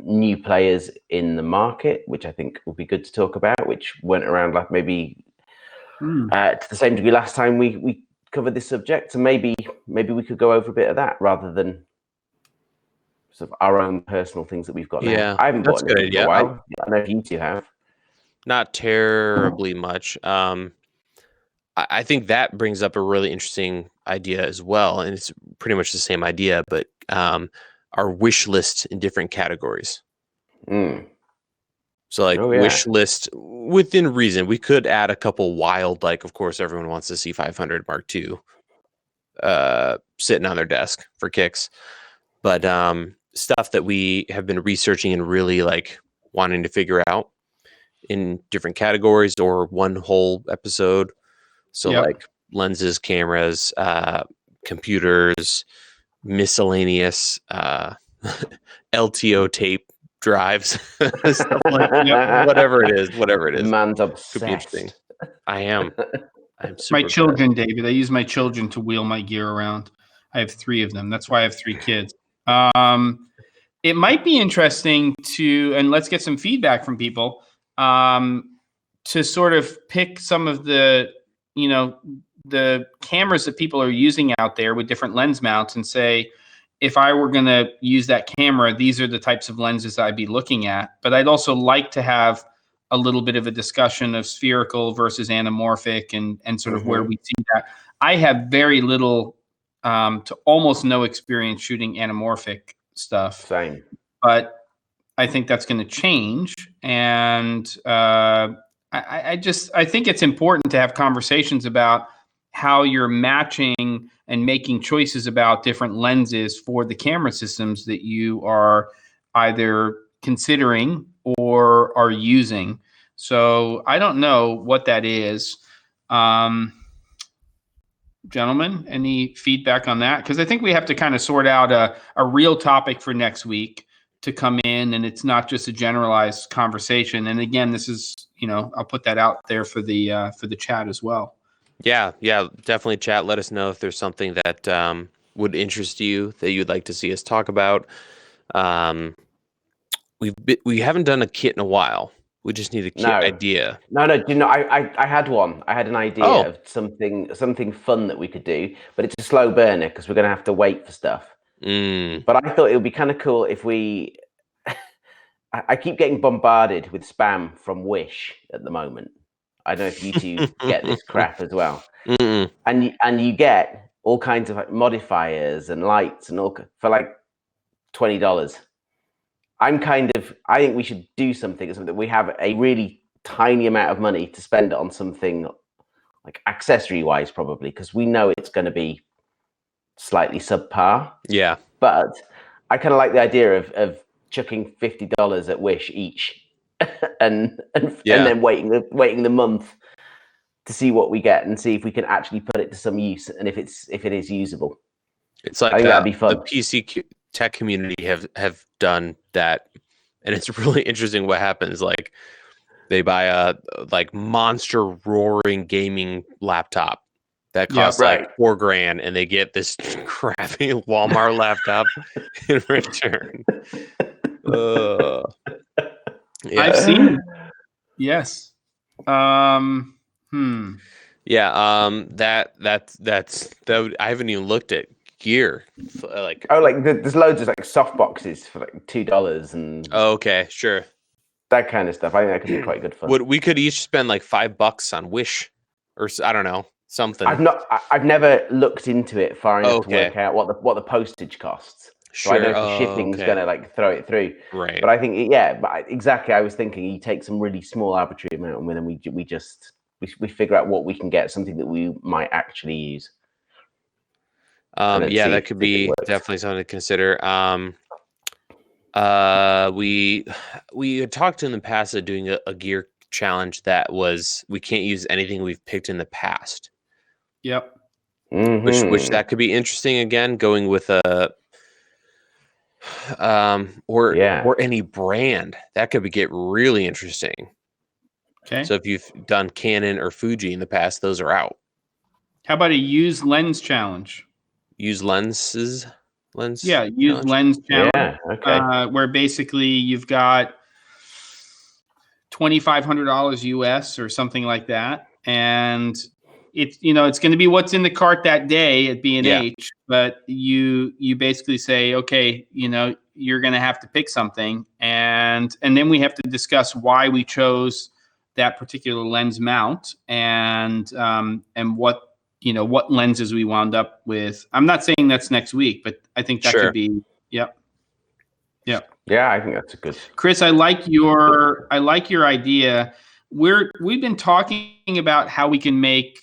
new players in the market, which I think will be good to talk about, which weren't around maybe to the same degree last time we covered this subject. So maybe we could go over a bit of that rather than sort of our own personal things that we've got now. Yeah, I haven't bought anything for a while. I know if you two have. Not terribly much. I think that brings up a really interesting idea as well, and it's pretty much the same idea, but our wish list in different categories. So wish list within reason. We could add a couple wild, of course, everyone wants to see 500 Mark II sitting on their desk for kicks. But stuff that we have been researching and really wanting to figure out in different categories or one whole episode. So lenses, cameras, computers, miscellaneous LTO tape drives, stuff whatever it is. Man's obsessed. Could be interesting. I am. I'm super my children, David. I use my children to wheel my gear around. I have 3 of them. That's why I have 3 kids. It might be interesting to, and let's get some feedback from people, to sort of pick some of the, the cameras that people are using out there with different lens mounts and say, if I were going to use that camera, these are the types of lenses I'd be looking at. But I'd also like to have a little bit of a discussion of spherical versus anamorphic and sort of where we see that. I have very little to almost no experience shooting anamorphic stuff. Same. But I think that's going to change. And I think it's important to have conversations about how you're matching and making choices about different lenses for the camera systems that you are either considering or are using. So I don't know what that is. Gentlemen, any feedback on that? Because I think we have to kind of sort out a real topic for next week to come in, and it's not just a generalized conversation. And again, this is, I'll put that out there for the chat as well. Yeah, definitely chat. Let us know if there's something that would interest you that you'd like to see us talk about. We haven't done a kit in a while. We just need a kit idea. No. I had one. I had an idea of something fun that we could do, but it's a slow burner because we're going to have to wait for stuff. But I thought it would be kind of cool if we. I keep getting bombarded with spam from Wish at the moment. I don't know if you two get this crap as well. And you get all kinds of like modifiers and lights and all for like $20. I think we should do something that we have a really tiny amount of money to spend on something like accessory wise, probably, because we know it's going to be slightly subpar. Yeah. But I kind of like the idea of chucking $50 at Wish each and then waiting the month to see what we get and see if we can actually put it to some use and if it is usable. It's like that'd be fun. The PC tech community have done that, and it's really interesting what happens. Like they buy a like monster roaring gaming laptop that costs like $4,000, and they get this crappy Walmart laptop in return. I've seen it. Yes. That's I haven't even looked at gear. Like there's loads of like soft boxes for like $2 and okay, sure, that kind of stuff. I think that could be quite good fun. We could each spend like $5 on Wish, or I don't know, something. I've never looked into it far enough to work out what the postage costs. Sure. So I know if the shipping's gonna like throw it through. Right. But I think exactly. I was thinking you take some really small arbitrary amount and then we figure out what we can get, something that we might actually use. That could be definitely something to consider. We had talked in the past of doing a gear challenge that was we can't use anything we've picked in the past. Yep. Which that could be interesting again, going with a or any brand that could get really interesting. Okay. So if you've done Canon or Fuji in the past, those are out. How about a use lens challenge? Use lenses? Lens? Yeah, use lens challenge. Yeah, okay. Where basically you've got $2,500 US or something like that. And it's going to be what's in the cart that day at B&H, but you basically say, okay, you're going to have to pick something. And then we have to discuss why we chose that particular lens mount and what lenses we wound up with. I'm not saying that's next week, but I think that could be. Yep. Yeah, I think that's a good. Chris, I like your idea. We've been talking about how we can make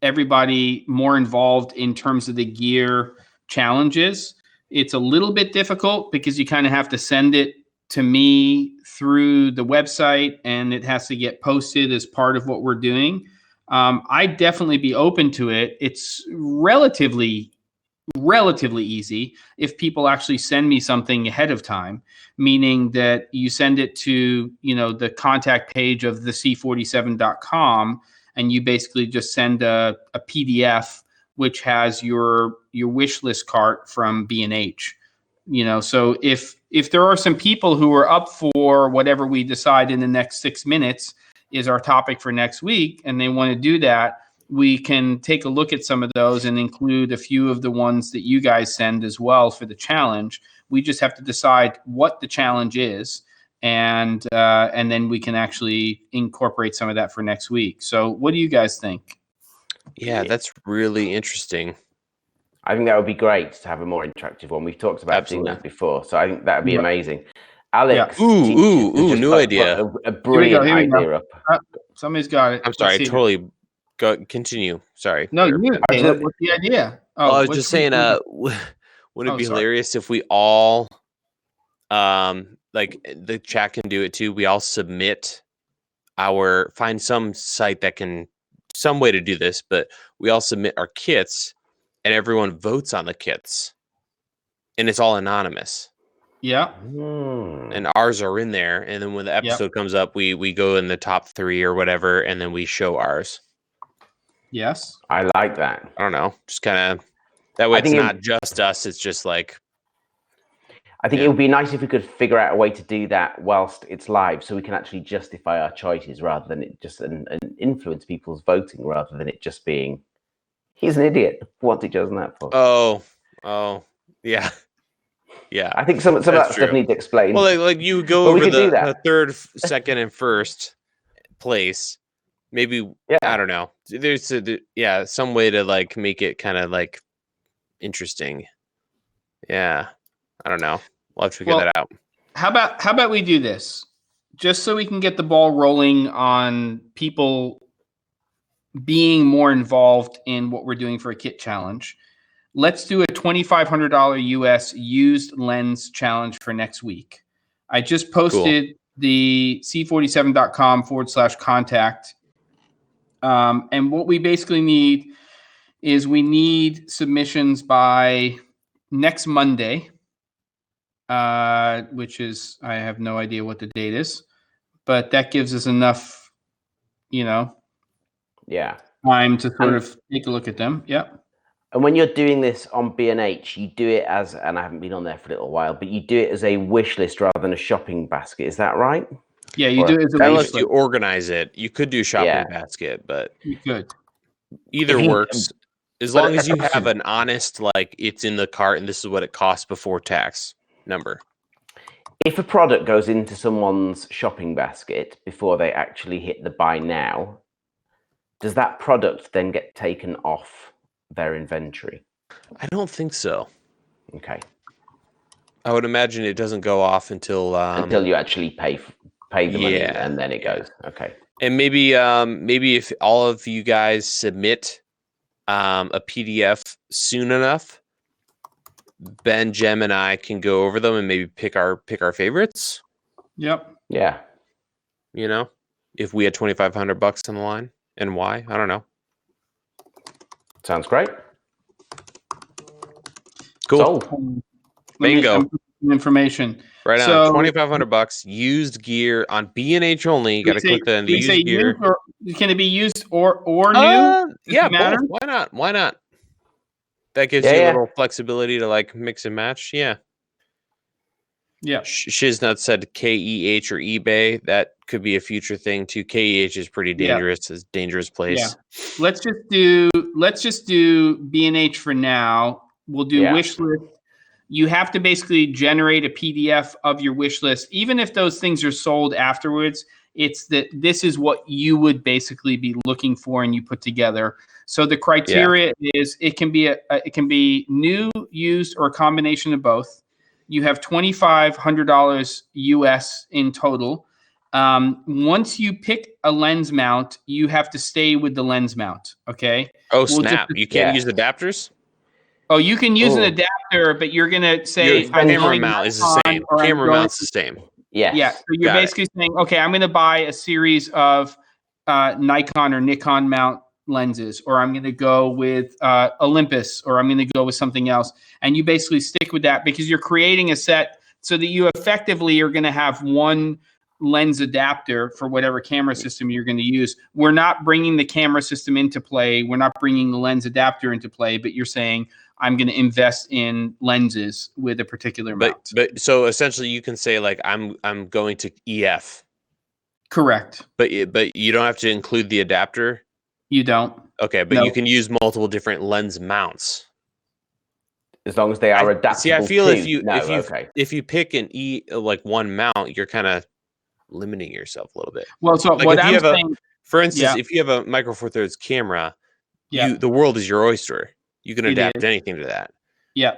everybody more involved in terms of the gear challenges. It's a little bit difficult because you kind of have to send it to me through the website and it has to get posted as part of what we're doing. I'd definitely be open to it. It's relatively easy if people actually send me something ahead of time, meaning that you send it to, the contact page of the C47.com and you basically just send a PDF which has your wish list cart from B&H. So if there are some people who are up for whatever we decide in the next 6 minutes is our topic for next week, and they want to do that, we can take a look at some of those and include a few of the ones that you guys send as well for the challenge. We just have to decide what the challenge is, and then we can actually incorporate some of that for next week. So what do you guys think? Yeah, that's really interesting. I think that would be great to have a more interactive one. We've talked about doing that before, so I think that would be amazing. Alex, new idea. A brilliant idea up. Somebody's got it. I'm sorry, continue. Sorry. No, Caleb, what's the idea? I was just saying, wouldn't it be hilarious if we all, like the chat can do it too. We all submit find some site that can, some way to do this, but we all submit our kits and everyone votes on the kits and it's all anonymous. Yeah. And ours are in there. And then when the episode comes up, we go in the top 3 or whatever, and then we show ours. Yes. I like that. I don't know. Just kind of, that way it's not just us. It's just like, I think it would be nice if we could figure out a way to do that whilst it's live, so we can actually justify our choices rather than it just and influence people's voting rather than it just being, he's an idiot. What's he chosen that for? Oh, yeah. Yeah. I think some of that stuff needs explained. Well, like you go over the third, second, and first place. Maybe, I don't know. There's some way to like make it kind of like interesting. Yeah. I don't know. We'll have to figure that out. How about we do this? Just so we can get the ball rolling on people being more involved in what we're doing for a kit challenge. Let's do a $2,500 US used lens challenge for next week. I just posted the c47.com/contact. And what we basically need is we need submissions by next Monday, which is, I have no idea what the date is, but that gives us enough, time to sort of take a look at them. Yeah. And when you're doing this on B&H, you do it as, and I haven't been on there for a little while, but you do it as a wish list rather than a shopping basket. Is that right? Yeah, you do it as a wish unless list. you organize it. You could do shopping basket, but you could. Either works. As long as you have an honest, like, it's in the cart and this is what it costs before tax number. If a product goes into someone's shopping basket before they actually hit the buy now, does that product then get taken off their inventory? I don't think so. Okay. I would imagine it doesn't go off until you actually pay the money and then it goes. Okay. And maybe if all of you guys submit a PDF soon enough, Ben, Jem, and I can go over them and maybe pick our favorites. Yep. Yeah. If we had $2,500 on the line, and why? I don't know. Sounds great. Cool. Bingo. Information. Right on. $2,500 used gear on B&H only. You got to click the used gear. Can it be used or new? Yeah. Both. Why not? That gives you a little flexibility to like mix and match. Yeah. Yeah. Shiznut said KEH or eBay. That could be a future thing too. KEH is pretty dangerous. It's a dangerous place. Yeah. Let's just do B&H for now. We'll do wish list. You have to basically generate a PDF of your wish list. Even if those things are sold afterwards, it's that this is what you would basically be looking for and you put together. So the criteria is it can be new, used, or a combination of both. You have $2,500 US in total. Once you pick a lens mount, you have to stay with the lens mount. Okay. Oh, snap. You can't use adapters? Oh, you can use an adapter, but you're going to say... Your camera mount is the same. Camera mount's the same. Yeah. So you're basically saying, okay, I'm going to buy a series of Nikon or Nikon mount lenses, or I'm going to go with Olympus, or I'm going to go with something else. And you basically stick with that because you're creating a set so that you effectively are going to have one lens adapter for whatever camera system you're going to use. We're not bringing the camera system into play. We're not bringing the lens adapter into play, but you're saying I'm going to invest in lenses with a particular mount. But so essentially you can say like, I'm going to EF. Correct. But you don't have to include the adapter. You don't. Okay, but you can use multiple different lens mounts. As long as they are adaptable. See, I feel to, if you pick an like one mount, you're kind of limiting yourself a little bit. Well, so like what I'm saying, for instance, if you have a Micro Four Thirds camera, the world is your oyster. You can adapt anything to that. Yeah.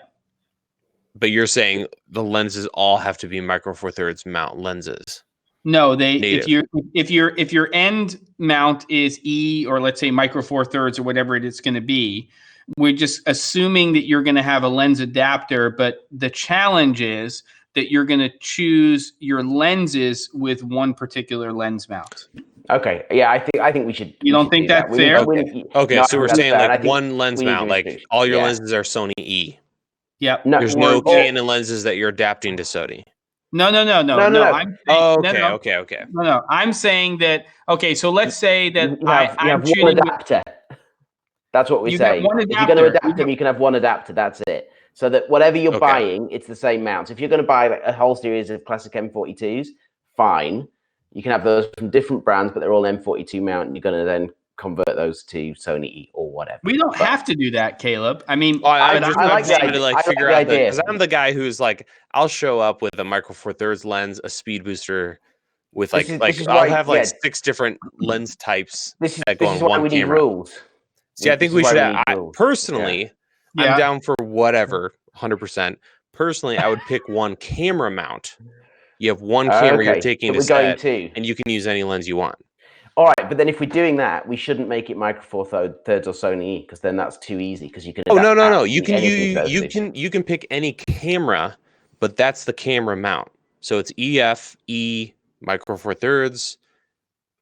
But you're saying the lenses all have to be Micro Four Thirds mount lenses. No, Native. if your end mount is E, or let's say Micro Four Thirds or whatever it is going to be, we're just assuming that you're going to have a lens adapter. But the challenge is that you're going to choose your lenses with one particular lens mount. Okay. Yeah, I think we should. You don't think that's fair? Okay, so we're saying like one lens mount, like all your lenses are Sony E. Yep. No, there's no Canon lenses that you're adapting to Sony. No. I'm saying, okay. No. I'm saying that. Okay, so let's say that you have one adapter. That's what we're saying. If you're going to adapt them, you can have one adapter. That's it. So that whatever you're buying, it's the same mount. So if you're going to buy like a whole series of classic M42s, fine. You can have those from different brands, but they're all M42 mount, and you're going to then convert those to Sony E or whatever. We don't have to do that, Caleb. I mean, I'm trying to figure out because I'm the guy who's like, I'll show up with a Micro Four Thirds lens, a speed booster, with I'll have like 6 different lens types that go on one camera. Rules. See, I think we should. Personally, I'm down for whatever, 100%. Personally, I would pick one camera mount. You have one camera you're taking to set, and you can use any lens you want. All right, but then if we're doing that, we shouldn't make it Micro Four Thirds or Sony E, because then that's too easy. Because you can. No. You can pick any camera, but that's the camera mount. So it's EF, E, Micro Four Thirds,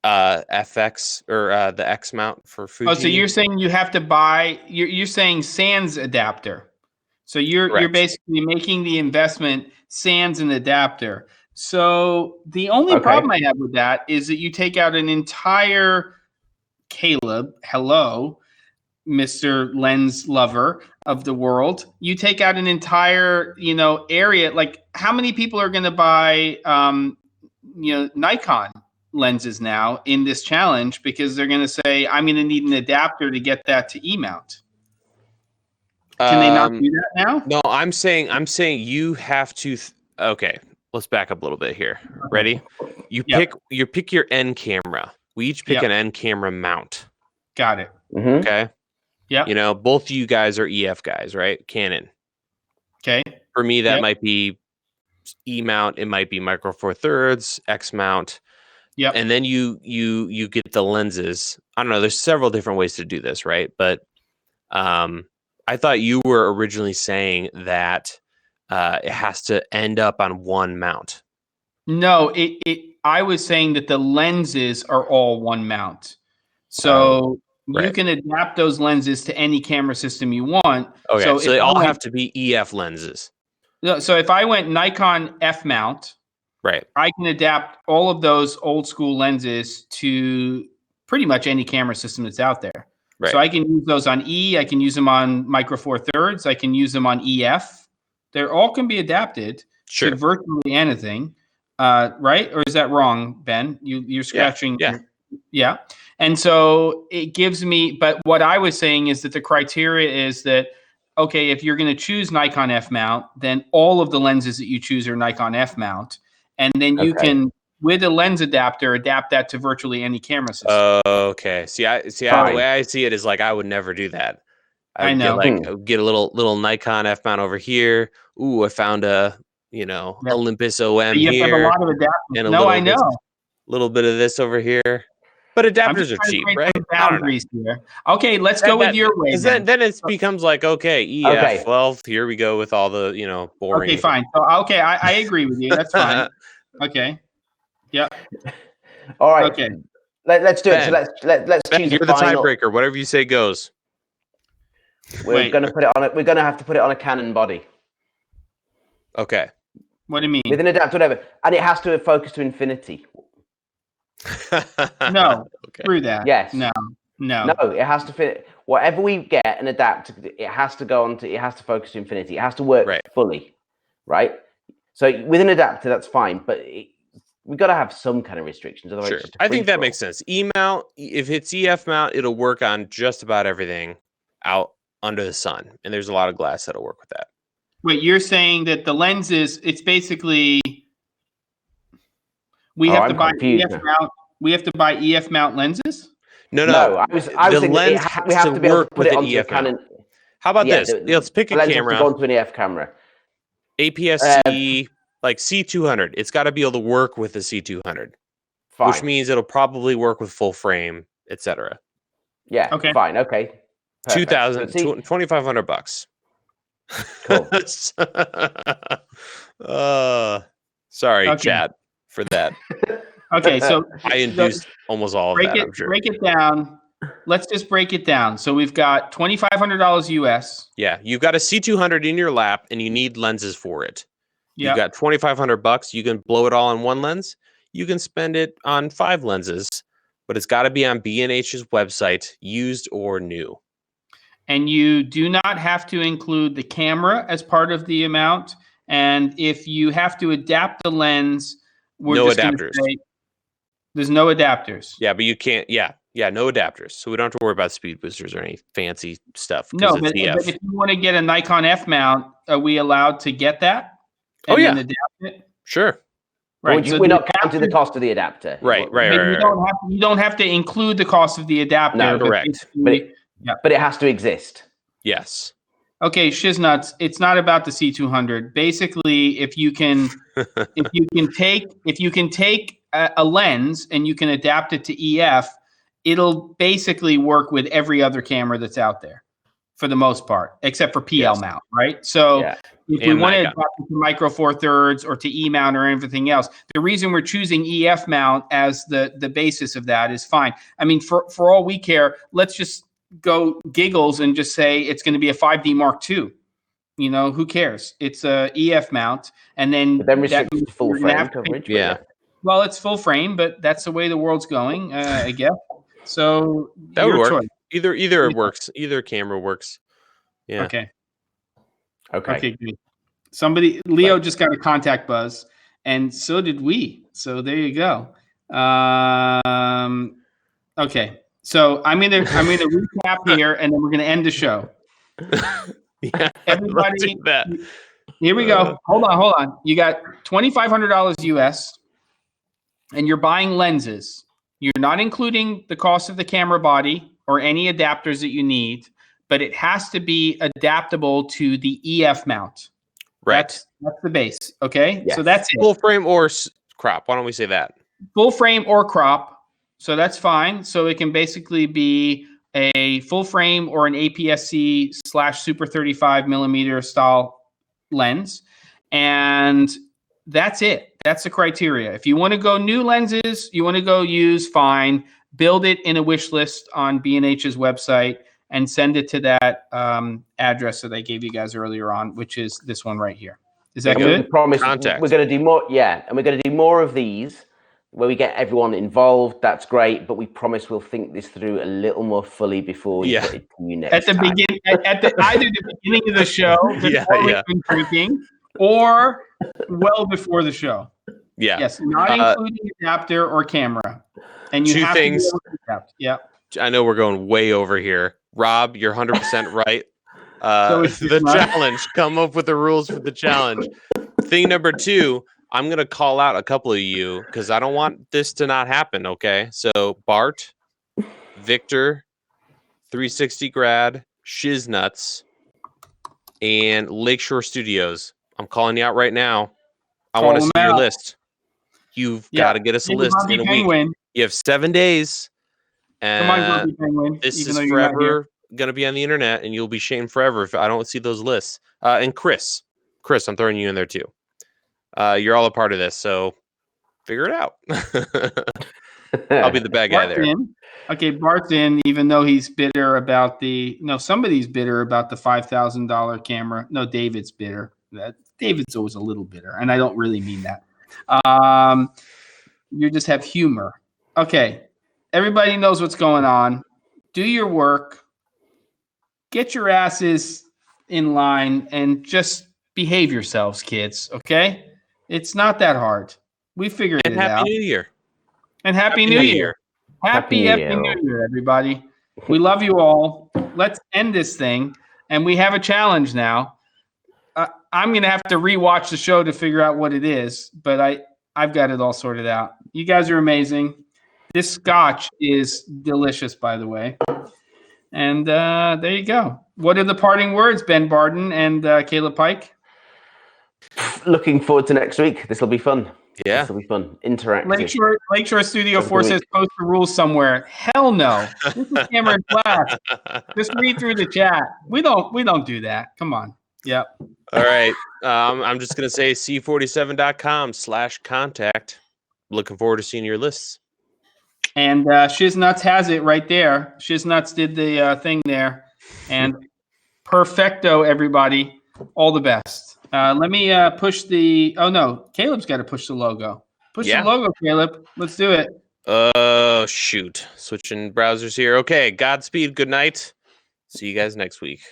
FX, or the X mount for Fuji. Oh, so you're saying you have to buy? You're saying sans adapter. So you're basically making the investment sans an adapter. So the only problem I have with that is that you take out an entire Caleb, hello, Mr. Lens lover of the world. You take out an entire, area. Like how many people are going to buy, Nikon lenses now in this challenge because they're going to say, I'm going to need an adapter to get that to E mount. Can they not do that now? No, I'm saying you have to. Okay. Let's back up a little bit here. Ready? You pick your end camera. We each pick an end camera mount. Got it. Mm-hmm. Okay. Yeah. Both of you guys are EF guys, right? Canon. Okay. For me, that might be E mount. It might be Micro Four Thirds, X mount. Yeah. And then you get the lenses. I don't know. There's several different ways to do this, right? But I thought you were originally saying that it has to end up on one mount. No, I was saying that the lenses are all one mount. So you can adapt those lenses to any camera system you want. Okay, so they all have to be EF lenses. So if I went Nikon F mount, right, I can adapt all of those old school lenses to pretty much any camera system that's out there. Right. So I can use those on E. I can use them on Micro Four Thirds. I can use them on EF. They all can be adapted to virtually anything, right? Or is that wrong, Ben? You're scratching. Yeah. And so it gives me, but what I was saying is that the criteria is that, okay, if you're going to choose Nikon F mount, then all of the lenses that you choose are Nikon F mount. And then you can, with a lens adapter, adapt that to virtually any camera system. Okay. The way I see it is like, I would never do that. I know. Get a little Nikon F mount over here. Ooh, I found a Olympus OM you here. have to have a lot of adapters. No, I know. Little bit of this over here, but adapters are cheap, right? Boundaries here. Okay, let's go with your way. Then it becomes like EF. Okay. Well, here we go with all the boring. Okay, fine. So I agree with you. That's fine. Okay. Yeah. All right. Okay. Let's do it. So let's choose. You're the tiebreaker. Whatever you say goes. We're going to put it on. We're going to have to put it on a Canon body. Okay. What do you mean? With an adapter, whatever, and it has to focus to infinity. No, Okay. through that. Yes. No. No, it has to fit. Whatever we get an adapter, it has to go on to. It has to focus to infinity. It has to work fully, right? So with an adapter, that's fine, but we've got to have some kind of restrictions. Otherwise, Sure. it's just I think that makes sense. E mount, if it's EF mount, it'll work on just about everything out under the sun, and there's a lot of glass that'll work with that. Wait, you're saying that the lenses? It's basically we have to buy EF mount. We have to buy EF mount lenses. No. I was thinking lens we have to be able to put it onto a EF Canon. mount. How about this? Let's pick a lens camera. has to go onto an EF camera. APS-C, like C200. It's got to be able to work with the C200, which means it'll probably work with full frame, etc. Yeah. Okay. Fine. Okay. Perfect. $2,500. Cool. Sorry, chat, for that. Okay, so I induced almost all of that. I'm sure. Break it down. Let's just break it down. So we've got $2,500 US. Yeah, you've got a C200 in your lap, and you need lenses for it. Yep. You've got $2,500. You can blow it all on one lens. You can spend it on 5 lenses, but it's got to be on B&H's website, used or new. And you do not have to include the camera as part of the amount. And if you have to adapt the lens, no adapters. There's no adapters. Yeah, but you can't. Yeah, no adapters. So we don't have to worry about speed boosters or any fancy stuff. No, but if you want to get a Nikon F mount, are we allowed to get that? And then adapt it? Sure. Right. So we're not counting the cost of the adapter. Right. You don't have to include the cost of the adapter. No, correct. But it has to exist. Yes. Okay, Shiznuts, it's not about the C200. Basically, if you can take a lens and you can adapt it to EF, it'll basically work with every other camera that's out there for the most part, except for PL mount, right? So if we want to adapt it to Micro Four Thirds or to E mount or everything else, the reason we're choosing EF mount as the basis of that is fine. I mean, for all we care, let's just go giggles and just say it's going to be a 5D Mark II. You know, who cares? It's a EF mount, and then restricted full frame coverage. Yeah. Well, it's full frame, but that's the way the world's going, I guess. So that would work. Choice. Either it works. Either camera works. Yeah. Okay. Good. Leo just got a contact buzz, and so did we. So there you go. Okay. So I'm gonna recap here, and then we're gonna end the show. Yeah, everybody. Here we go. Hold on. You got $2,500 US, and you're buying lenses. You're not including the cost of the camera body or any adapters that you need, but it has to be adaptable to the EF mount. Right. That's the base. Okay. Yes. So that's it. Full frame or crop. Why don't we say that? Full frame or crop. So that's fine. So it can basically be a full frame or an APS-C / Super 35 millimeter style lens. And that's it. That's the criteria. If you want to go new lenses, you want to go use, fine. Build it in a wish list on B&H's website and send it to that address that I gave you guys earlier on, which is this one right here. Is that good? We promise we're going to do more. Yeah. And we're going to do more of these where we get everyone involved. That's great. But we promise we'll think this through a little more fully before we put it to you next time. Either the beginning of the show before we've been drinking, or well before the show. Yeah. Yes, not including adapter or camera. And you two have things. To be able to adapt. Yeah. I know we're going way over here. Rob, you're 100% right. The challenge. Come up with the rules for the challenge. Thing number 2, I'm going to call out a couple of you because I don't want this to not happen, okay? So Bart, Victor, 360 Grad, Shiznuts, and Lakeshore Studios. I'm calling you out right now. I want to see your list. You've got to get us a list in a week. You have 7 days. And come on, Grumpy Penguin. This is forever going to be on the internet, and you'll be shamed forever if I don't see those lists. And Chris, I'm throwing you in there too. You're all a part of this, so figure it out. I'll be the bad guy there. Okay, Bart's in, even though he's bitter about somebody's bitter about the $5,000 camera. No, David's bitter. David's always a little bitter, and I don't really mean that. You just have humor. Okay, everybody knows what's going on. Do your work. Get your asses in line and just behave yourselves, kids, okay? It's not that hard. We figured it out. Happy New Year. And Happy New Year. Happy New Year, everybody. We love you all. Let's end this thing. And we have a challenge now. I'm going to have to rewatch the show to figure out what it is, but I've got it all sorted out. You guys are amazing. This scotch is delicious, by the way. And there you go. What are the parting words, Ben Barden and Caleb Pike? Looking forward to next week. This will be fun. Yeah. This will be fun. Interactive. Lakeshore Studio 4 says post the rules somewhere. Hell no. This is Cameron Flask. Just read through the chat. We don't do that. Come on. Yep. All right. I'm just going to say c47.com/contact. Looking forward to seeing your lists. And Shiznuts has it right there. Shiznuts did the thing there. And perfecto, everybody. All the best. Let me push the... Oh, no. Caleb's got to push the logo. Push the logo, Caleb. Let's do it. Shoot. Switching browsers here. Okay. Godspeed. Good night. See you guys next week.